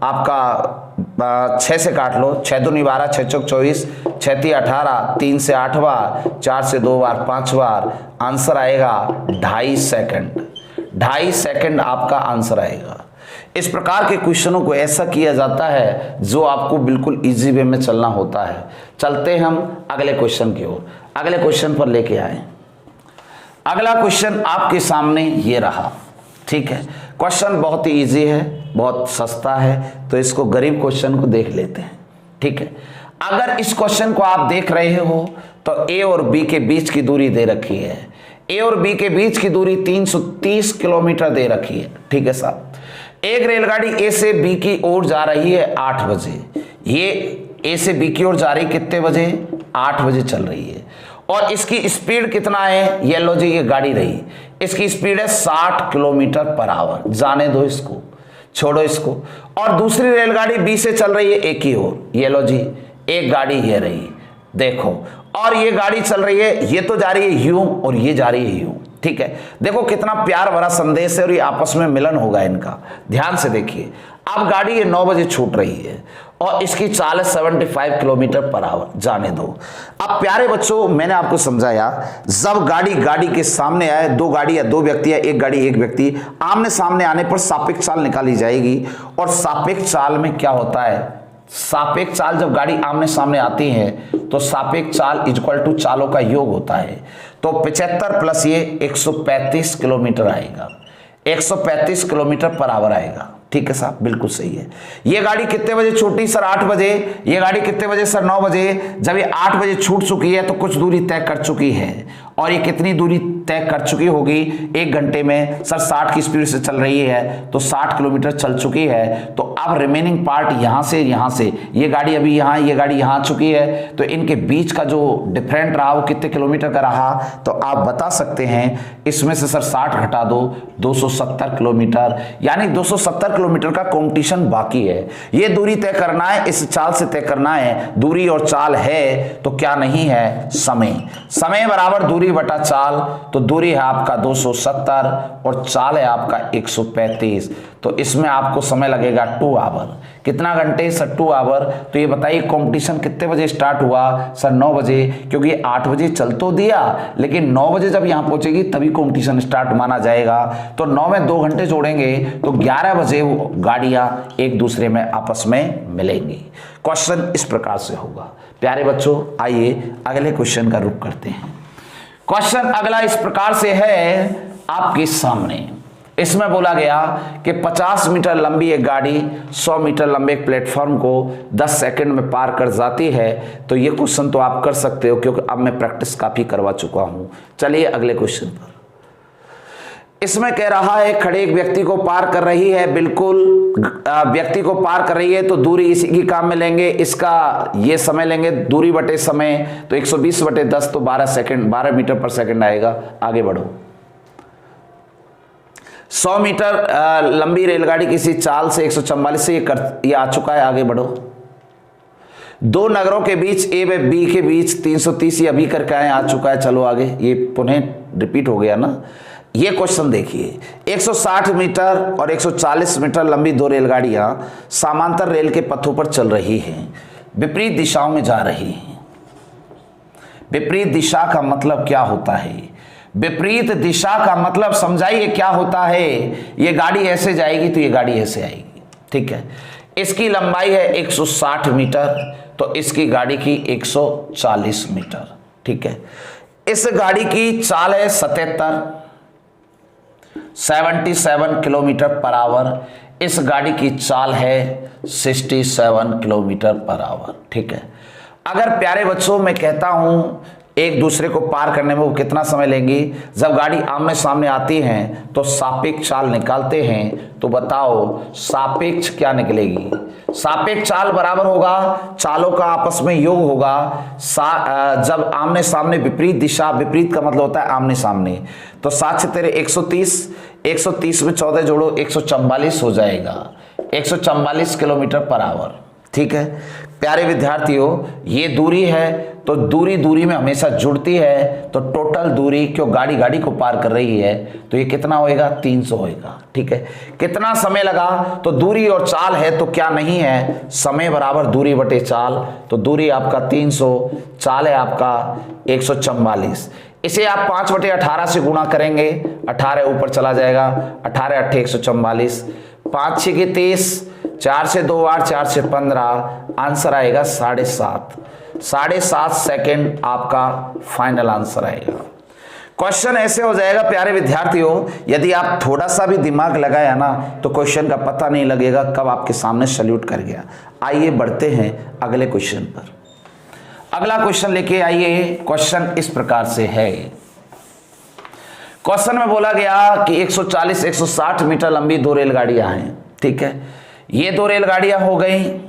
आपका 6 से काट लो, 6 दूनी 12, 6 चौक 24, 6 × 18, 3 से 8 बार, 4 से 2 बार, 5 बार। आंसर आएगा 2.5 सेकंड। 2.5 सेकंड आपका आंसर आएगा। इस प्रकार के क्वेश्चनों को ऐसा किया जाता है जो आपको बिल्कुल इजी वे में चलना होता है। चलते हम अगले क्वेश्चन की ओर, अगले क्वेश्चन पर लेके आए। अगला क्वेश्चन आपके सामने ये रहा। ठीक है, क्वेश्चन बहुत ही इजी है, बहुत सस्ता है, तो इसको गरीब क्वेश्चन को देख लेते हैं। ठीक है, अगर इस क्वेश्चन को आप देख रहे हो तो ए और बी के बीच की दूरी दे रखी है। ए और बी के बीच की दूरी 330 किलोमीटर दे रखी है। ठीक है साहब, एक रेलगाड़ी ए से बी की ओर जा रही है 8 बजे। ये ए से बी की ओर जा रही कितने बजे, 8 बजे चल रही है, और इसकी स्पीड कितना है, ये लो जी, ये गाड़ी रही, इसकी स्पीड है 60 किलोमीटर पर आवर। जाने दो इसको, छोड़ो इसको। और दूसरी रेलगाड़ी बी से चल रही है ए की ओर, ये लो जी, एक गाड़ी ये रही, देखो, और ये गाड़ी चल रही है, ये तो जा रही है यूं और ये जा रही है यूं। ठीक है, देखो कितना प्यार भरा संदेश है, और ये आपस में मिलन होगा इनका। ध्यान से देखिए, अब गाड़ी ये 9 बजे छूट रही है और इसकी चाल है 75 किलोमीटर पर आवर। जाने दो। अब प्यारे बच्चों, मैंने आपको समझाया, जब गाड़ी के सामने आए, 2 गाड़ी या 2 व्यक्ति या 1 गाड़ी 1 व्यक्ति, आमने सामने आने पर सापेक्ष चाल निकाली जाएगी। और सापेक्ष चाल में क्या होता है, सापेक्ष चाल जब गाड़ी आमने सामने आती है तो सापेक्ष चाल इक्वल टू चालों का योग होता है। तो 75 प्लस ये 135 किलोमीटर आएगा। 135 किलोमीटर पर आवर आएगा। ठीक है साहब, बिल्कुल सही है। ये गाड़ी कितने बजे छूटी सर? 8 बजे। ये गाड़ी कितने बजे सर? 9 बजे। जब ये 8 बजे छूट चुकी है तो कुछ दूरी तय कर चुकी है, और ये कितनी दूरी तय कर चुकी होगी 1 घंटे में? सर 60 की स्पीड से चल रही है तो 60 किलोमीटर चल चुकी है। तो अब रिमेनिंग पार्ट यहां से ये गाड़ी अभी यहाँ, ये गाड़ी यहाँ आ चुकी है, तो इनके बीच का जो डिफरेंट रहा वो कितने किलोमीटर का रहा? तो आप बता सकते हैं इसमें से सर 60 घटा दो, 270 किलोमीटर, यानी 270 किलोमीटर का कंपटीशन बाकी है। ये दूरी तय करना है, इस चाल से तय करना है। दूरी और चाल है तो क्या नहीं है? समय। समय बराबर दूरी बटा चाल, तो दूरी है आपका 270 और चाल है आपका 135, तो इसमें आपको समय लगेगा 2 आवर। कितना घंटे सर? 2 आवर। तो ये बताइए कंपटीशन कितने बजे स्टार्ट हुआ सर? 9 बजे, क्योंकि 8 बजे चल तो दिया लेकिन 9 बजे जब यहां पहुंचेगी तभी कंपटीशन स्टार्ट माना जाएगा। तो 9 में 2 घंटे जोड़ेंगे तो 11 बजे वो गाड़ियां एक दूसरे में आपस में मिलेंगी। क्वेश्चन इस प्रकार से होगा। प्यारे बच्चों, आइए अगले क्वेश्चन का रुख करते हैं। क्वेश्चन अगला इस प्रकार से है आपके सामने। इसमें बोला गया कि 50 मीटर लंबी एक गाड़ी 100 मीटर लंबे एक प्लेटफॉर्म को 10 सेकंड में पार कर जाती है। तो ये क्वेश्चन तो आप कर सकते हो क्योंकि अब मैं प्रैक्टिस काफी करवा चुका हूं। चलिए अगले क्वेश्चन पर। इसमें कह रहा है खड़े एक व्यक्ति को पार कर रही है, बिल्कुल व्यक्ति को पार कर रही है तो दूरी इसी की काम में लेंगे, इसका ये समय लेंगे, दूरी बटे समय, तो 120 बटे 10 तो 12 मीटर पर सेकंड आएगा। आगे बढ़ो। 100 मीटर लंबी रेलगाड़ी किसी चाल से 144 से ये आ चुका है। आगे बढ़ो। 2 नगरों के बीच ए व बी के बीच 330 ये अभी करके आए, आ चुका है। चलो आगे, ये पुनः रिपीट हो गया ना। ये क्वेश्चन देखिए, 160 मीटर और 140 मीटर लंबी 2 रेलगाड़ियां समांतर रेल के पथों पर चल रही हैं, विपरीत दिशाओं में जा रही हैं। विपरीत दिशा का मतलब क्या होता है? विपरीत दिशा का मतलब समझाइए क्या होता है? ये गाड़ी ऐसे जाएगी तो ये गाड़ी ऐसे आएगी। ठीक है, इसकी लंबाई है 160 मीटर तो इसकी गाड़ी की 140 मीटर। ठीक है, इस गाड़ी की चाल है 77 किलोमीटर पर आवर, इस गाड़ी की चाल है 67 किलोमीटर पर आवर। ठीक है, अगर प्यारे बच्चों मैं कहता हूं एक दूसरे को पार करने में वो कितना समय लेंगी? जब गाड़ी आमने सामने आती हैं तो सापेक्ष चाल निकालते हैं, तो बताओ सापेक्ष क्या निकलेगी? सापेक्ष चाल बराबर होगा चालों का आपस में योग होगा। जब आमने सामने विपरीत दिशा, विपरीत का मतलब होता है आमने सामने, तो 7 से तेरे 130 में 14 जोड़ो 144 हो जाएगा, 144 किलोमीटर पर आवर। ठीक है प्यारे विद्यार्थियों, ये दूरी है तो दूरी में हमेशा जुड़ती है, तो टोटल दूरी क्यों गाड़ी को पार कर रही है तो ये कितना होएगा? 300 होएगा। ठीक है, कितना समय लगा? तो दूरी और चाल है तो क्या नहीं है? समय बराबर दूरी बटे चाल, तो दूरी आपका 300, चाल है आपका 144। इसे आप 5 बटे 18 से गुणा करेंगे, 18 ऊपर चला जाएगा, 18 8 144, 5 6 के 30, 4 से 2 8, 4 से 15, आंसर आएगा 7.5 सेकेंड आपका फाइनल आंसर आएगा। क्वेश्चन ऐसे हो जाएगा प्यारे विद्यार्थियों, यदि आप थोड़ा सा भी दिमाग लगाया ना तो क्वेश्चन का पता नहीं लगेगा कब आपके सामने सल्यूट कर गया। आइए बढ़ते हैं अगले क्वेश्चन पर। अगला क्वेश्चन लेके आइए। क्वेश्चन इस प्रकार से है। क्वेश्चन में बोला गया कि 140-160 मीटर लंबी 2 रेलगाड़ियां हैं। ठीक है, ये 2 रेलगाड़ियां हो गई,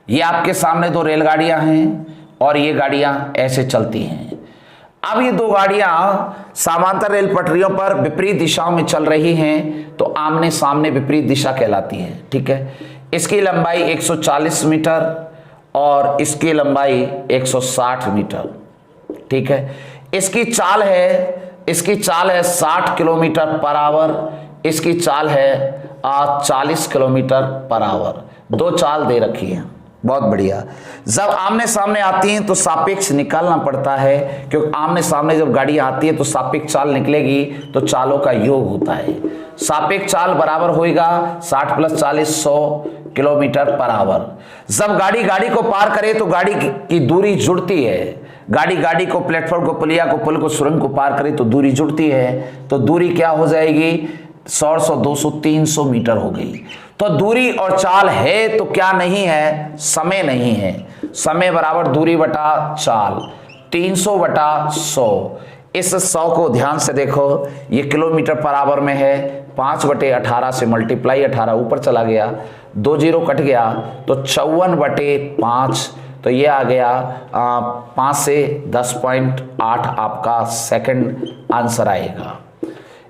ये आपके सामने 2 रेलगाड़ियां हैं और ये गाड़ियां ऐसे चलती हैं। अब ये 2 गाड़ियां समांतर रेल पटरियों पर विपरीत दिशाओं में चल रही हैं, तो आमने सामने विपरीत दिशा कहलाती है। ठीक है, इसकी लंबाई 140 मीटर और इसकी लंबाई 160 मीटर। ठीक है, इसकी चाल है 60 किलोमीटर पर आवर, इसकी चाल है 40 किलोमीटर पर आवर। 2 चाल दे रखी है, बहुत बढ़िया। जब आमने सामने आती हैं तो सापेक्ष निकालना पड़ता है, क्योंकि आमने सामने जब गाड़ी आती है तो सापेक्ष चाल निकलेगी तो चालों का योग होता है। सापेक्ष चाल बराबर होएगा 60 + 40 100 किलोमीटर पर आवर। जब गाड़ी को पार करे तो गाड़ी की दूरी जुड़ती है। गाड़ी को, प्लेटफॉर्म को, पुलिया को, पुल को, सुरंग को पार करे तो दूरी जुड़ती है, तो दूरी क्या हो जाएगी? 100 200 300 मीटर हो गई। तो दूरी और चाल है तो क्या नहीं है, समय नहीं है। समय बराबर दूरी बटा चाल, 300 बटा 100। इस 100 को ध्यान से देखो, ये किलोमीटर पर आवर में है। 5/18 से मल्टीप्लाई 18 ऊपर चला गया, 2 जीरो कट गया तो 54/5। तो ये आ गया 5 से 10.8 आपका सेकंड आंसर आएगा।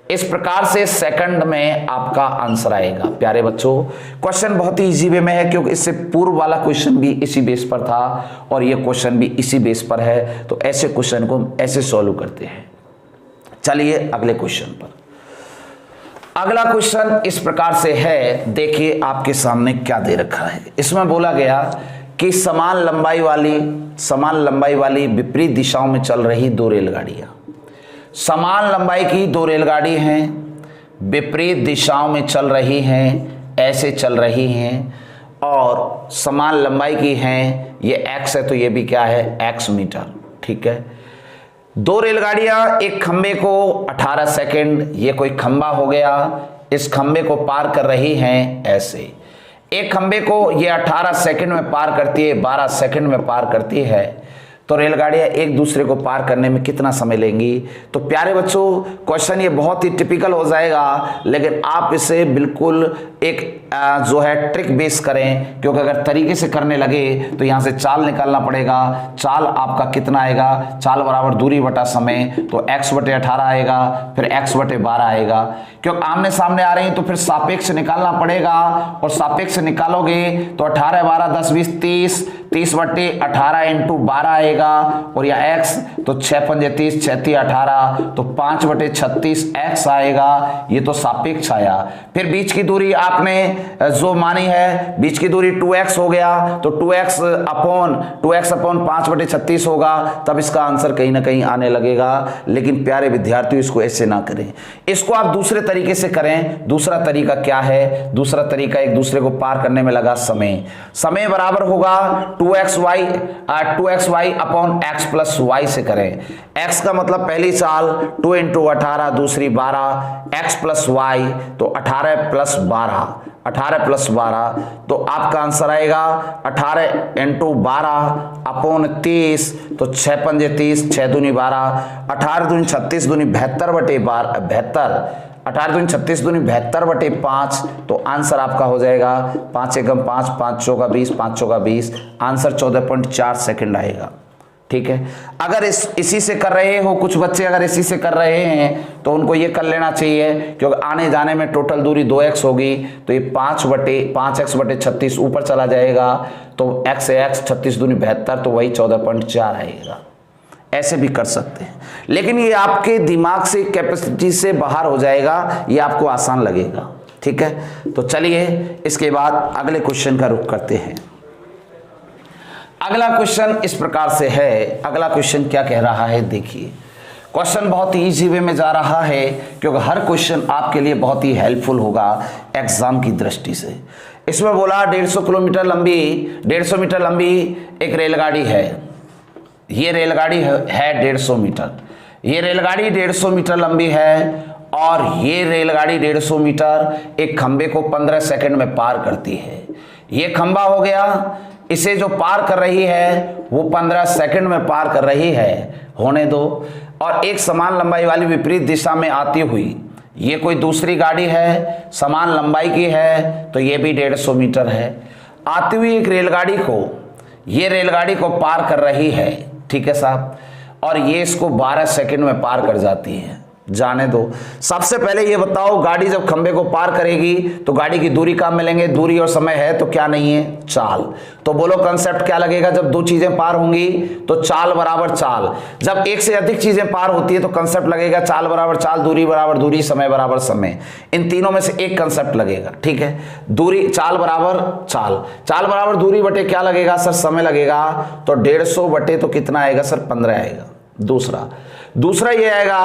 इस प्रकार से सेकंड में आपका आंसर आएगा। प्यारे बच्चों, क्वेश्चन बहुत ही इजी वे में है, क्योंकि इससे पूर्व वाला क्वेश्चन भी इसी बेस पर था और ये क्वेश्चन भी इसी बेस पर है। तो ऐसे क्वेश्चन को ऐसे सॉल्व करते हैं। चलिए अगले क्वेश्चन पर। अगला क्वेश्चन इस प्रकार से है, देखिए आपके सामने क्या दे रखा है। इसमें बोला गया कि समान लंबाई वाली विपरीत दिशाओं में चल रही दो रेलगाड़ियां, समान लंबाई की दो रेलगाड़ी हैं, विपरीत दिशाओं में चल रही हैं, ऐसे चल रही हैं और समान लंबाई की हैं। ये x है तो ये भी क्या है, x मीटर। ठीक है, दो रेलगाड़ियां एक खंबे को 18 सेकंड, ये कोई खंबा हो गया, इस खंबे को पार कर रही हैं ऐसे। एक खंबे को ये 18 सेकंड में पार करती है, 12 सेकंड में पार करती है। तो रेलगाड़ियां एक दूसरे को पार करने में कितना समय लेंगी। तो प्यारे बच्चों, क्वेश्चन ये बहुत ही टिपिकल हो जाएगा, लेकिन आप इसे बिल्कुल एक जो है ट्रिक बेस करें, क्योंकि अगर तरीके से करने लगे तो यहाँ से चाल निकालना पड़ेगा। चाल आपका कितना आएगा, चाल बराबर दूरी बटा समय, तो x/18 आएगा, फिर x/12 आएगा। क्योंकि आमने सामने आ रही हैं तो फिर सापेक्ष निकालना पड़ेगा, और सापेक्ष निकालोगे तो 18 12 10 20 30, 30/18 × 12 आएगा, और या x तो 6 5 30, 6 3 18, तो 5/36 x आएगा। ये तो सापेक्ष आया। फिर बीच की दूरी आपने जो मानी है, बीच की दूरी 2x हो गया, तो 2x अपॉन 5/36 होगा, तब इसका आंसर कहीं ना कहीं आने लगेगा। लेकिन प्यारे विद्यार्थियों, इसको ऐसे ना करें, इसको आप दूसरे तरीके से करें। दूसरा तरीका क्या है, दूसरा तरीका एक दूसरे को पार करने में लगा समय बराबर होगा 2xy upon x plus y से करें। x का मतलब पहली चाल 2 × 18, दूसरी 12, x प्लस y तो 18 प्लस 12, तो आपका आंसर आएगा 18 × 12 अपॉन 30, तो 6 5 30, 6 दूनी 12, 18 दूनी 36 दूनी 72/72, 18 दूनी 36 दूनी 72/5, तो आंसर आपका हो जाएगा 5 एकम 5, 5 चौका 20, 5 चौका 20, आंसर 14.4 सेकंड आएगा। ठीक है, अगर इसी से कर रहे हो, कुछ बच्चे अगर इसी से कर रहे हैं तो उनको ये कर लेना चाहिए, क्योंकि आने जाने में टोटल दूरी 2x होगी, तो ये 5x/36 ऊपर चला जाएगा, तो x से x 36 दूनी 72, तो वही 14.4 आएगा। ऐसे भी कर सकते हैं, लेकिन ये आपके दिमाग से कैपेसिटी से बाहर हो जाएगा, ये आपको आसान लगेगा। ठीक है, तो चलिए इसके बाद अगले क्वेश्चन का रुख करते हैं। अगला क्वेश्चन इस प्रकार से है। अगला क्वेश्चन क्या कह रहा है, देखिए क्वेश्चन बहुत ही इजी वे में जा रहा है, क्योंकि हर क्वेश्चन आपके लिए बहुत ही हेल्पफुल होगा एग्जाम की दृष्टि से। इसमें बोला 150 मीटर लंबी एक रेलगाड़ी है। ये रेलगाड़ी है 150 मीटर, ये रेलगाड़ी 150 मीटर लंबी है, और ये रेलगाड़ी 150 मीटर एक खंबे को 15 सेकंड में पार करती है। ये खंबा हो गया, इसे जो पार कर रही है वो 15 सेकंड में पार कर रही है, होने दो। और एक समान लंबाई वाली विपरीत दिशा में आती हुई ये कोई दूसरी गाड़ी है, समान लंबाई की है, तो ये भी 150 मीटर है। आती हुई एक रेलगाड़ी को, ये रेलगाड़ी को पार कर रही है, ठीक है साहब, और ये इसको 12 सेकंड में पार कर जाती है। जाने दो, सबसे पहले ये बताओ, गाड़ी जब खंबे को पार करेगी तो गाड़ी की दूरी कहाँ मिलेंगे, दूरी और समय है तो क्या नहीं है, चाल। तो बोलो कंसेप्ट क्या लगेगा, जब दो चीजें पार होंगी तो चाल बराबर चाल। जब एक से अधिक चीजें पार होती है तो कंसेप्ट लगेगा चाल बराबर चाल, दूरी बराबर दूरी, समय बराबर समय। इन तीनों में से एक कंसेप्ट लगेगा। ठीक है, दूरी, चाल बराबर चाल, चाल बराबर दूरी बटे क्या लगेगा सर, समय लगेगा। तो 150 बटे तो कितना आएगा सर, 15 आएगा। दूसरा ये आएगा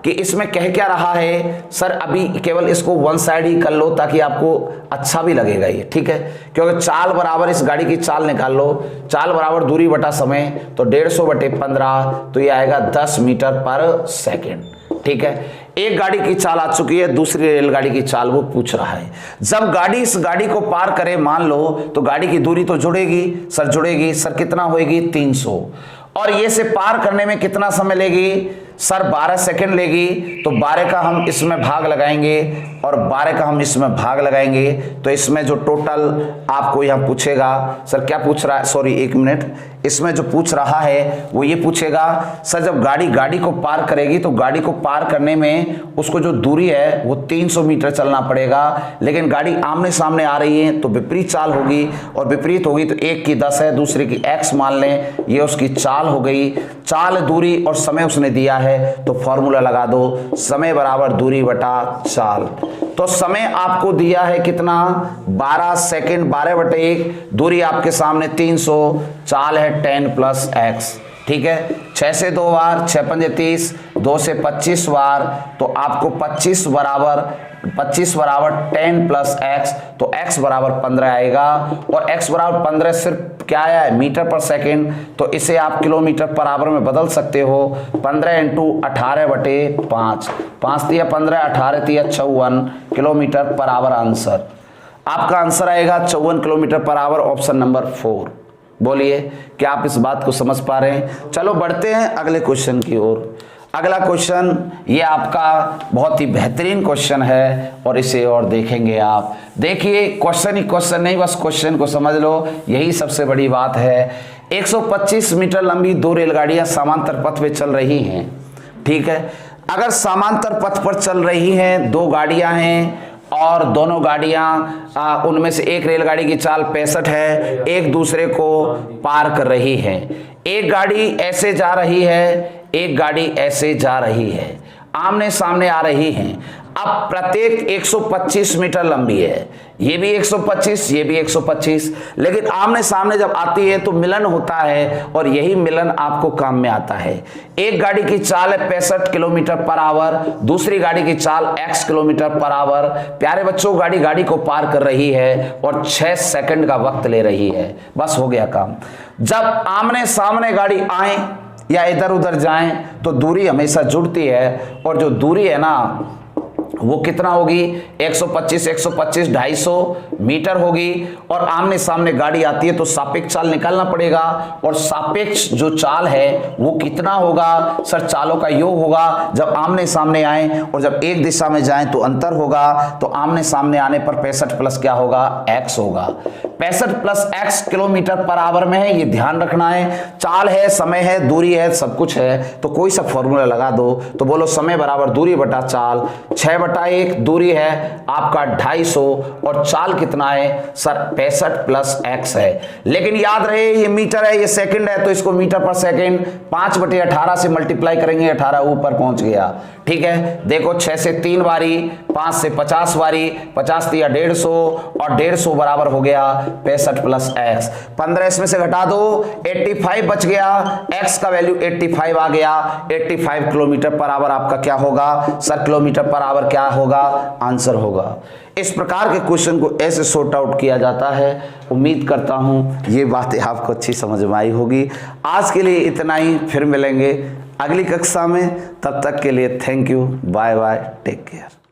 कि इसमें कह क्या रहा है सर, अभी केवल इसको वन साइड ही कर लो ताकि आपको अच्छा भी लगेगा ये। ठीक है, क्योंकि चाल बराबर, इस गाड़ी की चाल निकाल लो, चाल बराबर दूरी बटा समय, तो 150 बटे 15, तो ये आएगा 10 मीटर पर सेकंड। ठीक है, एक गाड़ी की चाल आ चुकी है, दूसरी रेलगाड़ी की चाल वो पूछ रहा है। जब गाड़ी इस गाड़ी को पार करे मान लो, तो गाड़ी की दूरी तो जुड़ेगी सर, कितना होएगी 300, और ये से पार करने में कितना समय लेगी सर 12 सेकंड लेगी। तो 12 का हम इसमें भाग लगाएंगे और 12 का हम इसमें भाग लगाएंगे, तो इसमें जो टोटल आपको यहाँ पूछेगा, सर क्या पूछ रहा है, सॉरी 1 मिनट, इसमें जो पूछ रहा है वो ये पूछेगा सर जब गाड़ी को पार करेगी तो गाड़ी को पार करने में उसको जो दूरी है वो 300 मीटर चलना पड़ेगा, लेकिन गाड़ी आमने सामने आ रही है तो विपरीत चाल होगी, और विपरीत होगी तो एक की 10 है, दूसरे की x मान लें, ये उसकी चाल हो गई। चाल, दूरी और समय उसने दिया है, तो फॉर्मूला लगा दो, समय बराबर दूरी बटा चाल। तो समय आपको दिया है कितना 12 सेकंड, 12/1, दूरी आपके सामने 300, चाल है 10 + x, ठीक है। 6 से 2 बार, 6 पंजे 30, 2 से 25 बार, तो आपको 25 बराबर 10 + x, तो x बराबर 15 आएगा, और x बराबर 15 सिर्फ क्या आया है मीटर पर सेकेंड, तो इसे आप किलोमीटर पर आवर में बदल सकते हो। 15 × 18/5, 5 × 15, 18 × 54 किलोमीटर पर आवर आंसर। आपका आंसर आएगा 54 kilometre per hour, option number 4। बोलिए क्या आप इस बात को समझ पा रहे हैं। चलो बढ़ते हैं अगले क्वेश्चन की ओर। अगला क्वेश्चन ये आपका बहुत ही बेहतरीन क्वेश्चन है, और इसे और देखेंगे आप। देखिए क्वेश्चन ही क्वेश्चन नहीं, बस क्वेश्चन को समझ लो, यही सबसे बड़ी बात है। 125 मीटर लंबी 2 रेलगाड़ियां समांतर पथ पे चल रही हैं, ठीक है। अगर समांतर पथ पर चल रही हैं, 2 गाड़ियां हैं और दोनों गाड़ियां उनमें से एक रेलगाड़ी की चाल 65 है, एक दूसरे को पार कर रही है। एक गाड़ी ऐसे जा रही है, एक गाड़ी ऐसे जा रही है, आमने सामने आ रही हैं। अब प्रत्येक 125 मीटर लंबी है, ये भी 125, ये भी 125, लेकिन आमने सामने जब आती है तो मिलन होता है, और यही मिलन आपको काम में आता है। एक गाड़ी की चाल है 65 किलोमीटर पर आवर, दूसरी गाड़ी की चाल x किलोमीटर पर आवर। प्यारे बच्चों, गाड़ी को पार कर रही है और 6 सेकंड का वक्त ले रही है, बस हो गया काम। जब आमने सामने गाड़ी आए या इधर उधर जाएं तो दूरी हमेशा जुड़ती है, और जो दूरी है ना वो कितना होगी 125 250 मीटर होगी, और आमने सामने गाड़ी आती है तो सापेक्ष चाल निकालना पड़ेगा, और सापेक्ष जो चाल है वो कितना होगा सर, चालों का योग होगा। जब आमने सामने आए और जब एक दिशा में जाएं तो अंतर होगा, तो आमने सामने आने पर 65 प्लस क्या होगा x होगा। 65 + x किलोमीटर पर आवर में है, ये ध्यान रखना है। चाल है, समय है, दूरी है, सब कुछ है, तो कोई सा फॉर्मूला लगा दो। तो बोलो समय बराबर दूरी बटा चाल, 6/1 दूरी है आपका 250, और चाल कितना है सर 65 + x है। लेकिन याद रहे ये मीटर है, ये सेकंड है, तो इसको मीटर पर सेकंड 5/18 से मल्टीप्लाई करेंगे, 18 ऊपर पहुंच गया, ठीक है। देखो 6 से 3 बारी, 5 से 50 बारी, 50 दिया 150, और 150 बराबर हो गया 65 + x। 15 इसमें से घटा दो, 85 बच गया, x का वैल्यू 85 आ गया। 85 किलोमीटर पर आवर आपका क्या होगा सर, किलोमीटर पर आवर क्या होगा, आंसर होगा। इस प्रकार के क्वेश्चन को ऐसे सॉर्ट आउट किया जाता है। उम्मीद करता हूं ये बातें आपको अच्छी समझ में आई होगी। आज के लिए इतना ही, फिर मिलेंगे अगली कक्षा में, तब तक के लिए thank you, bye bye, take care.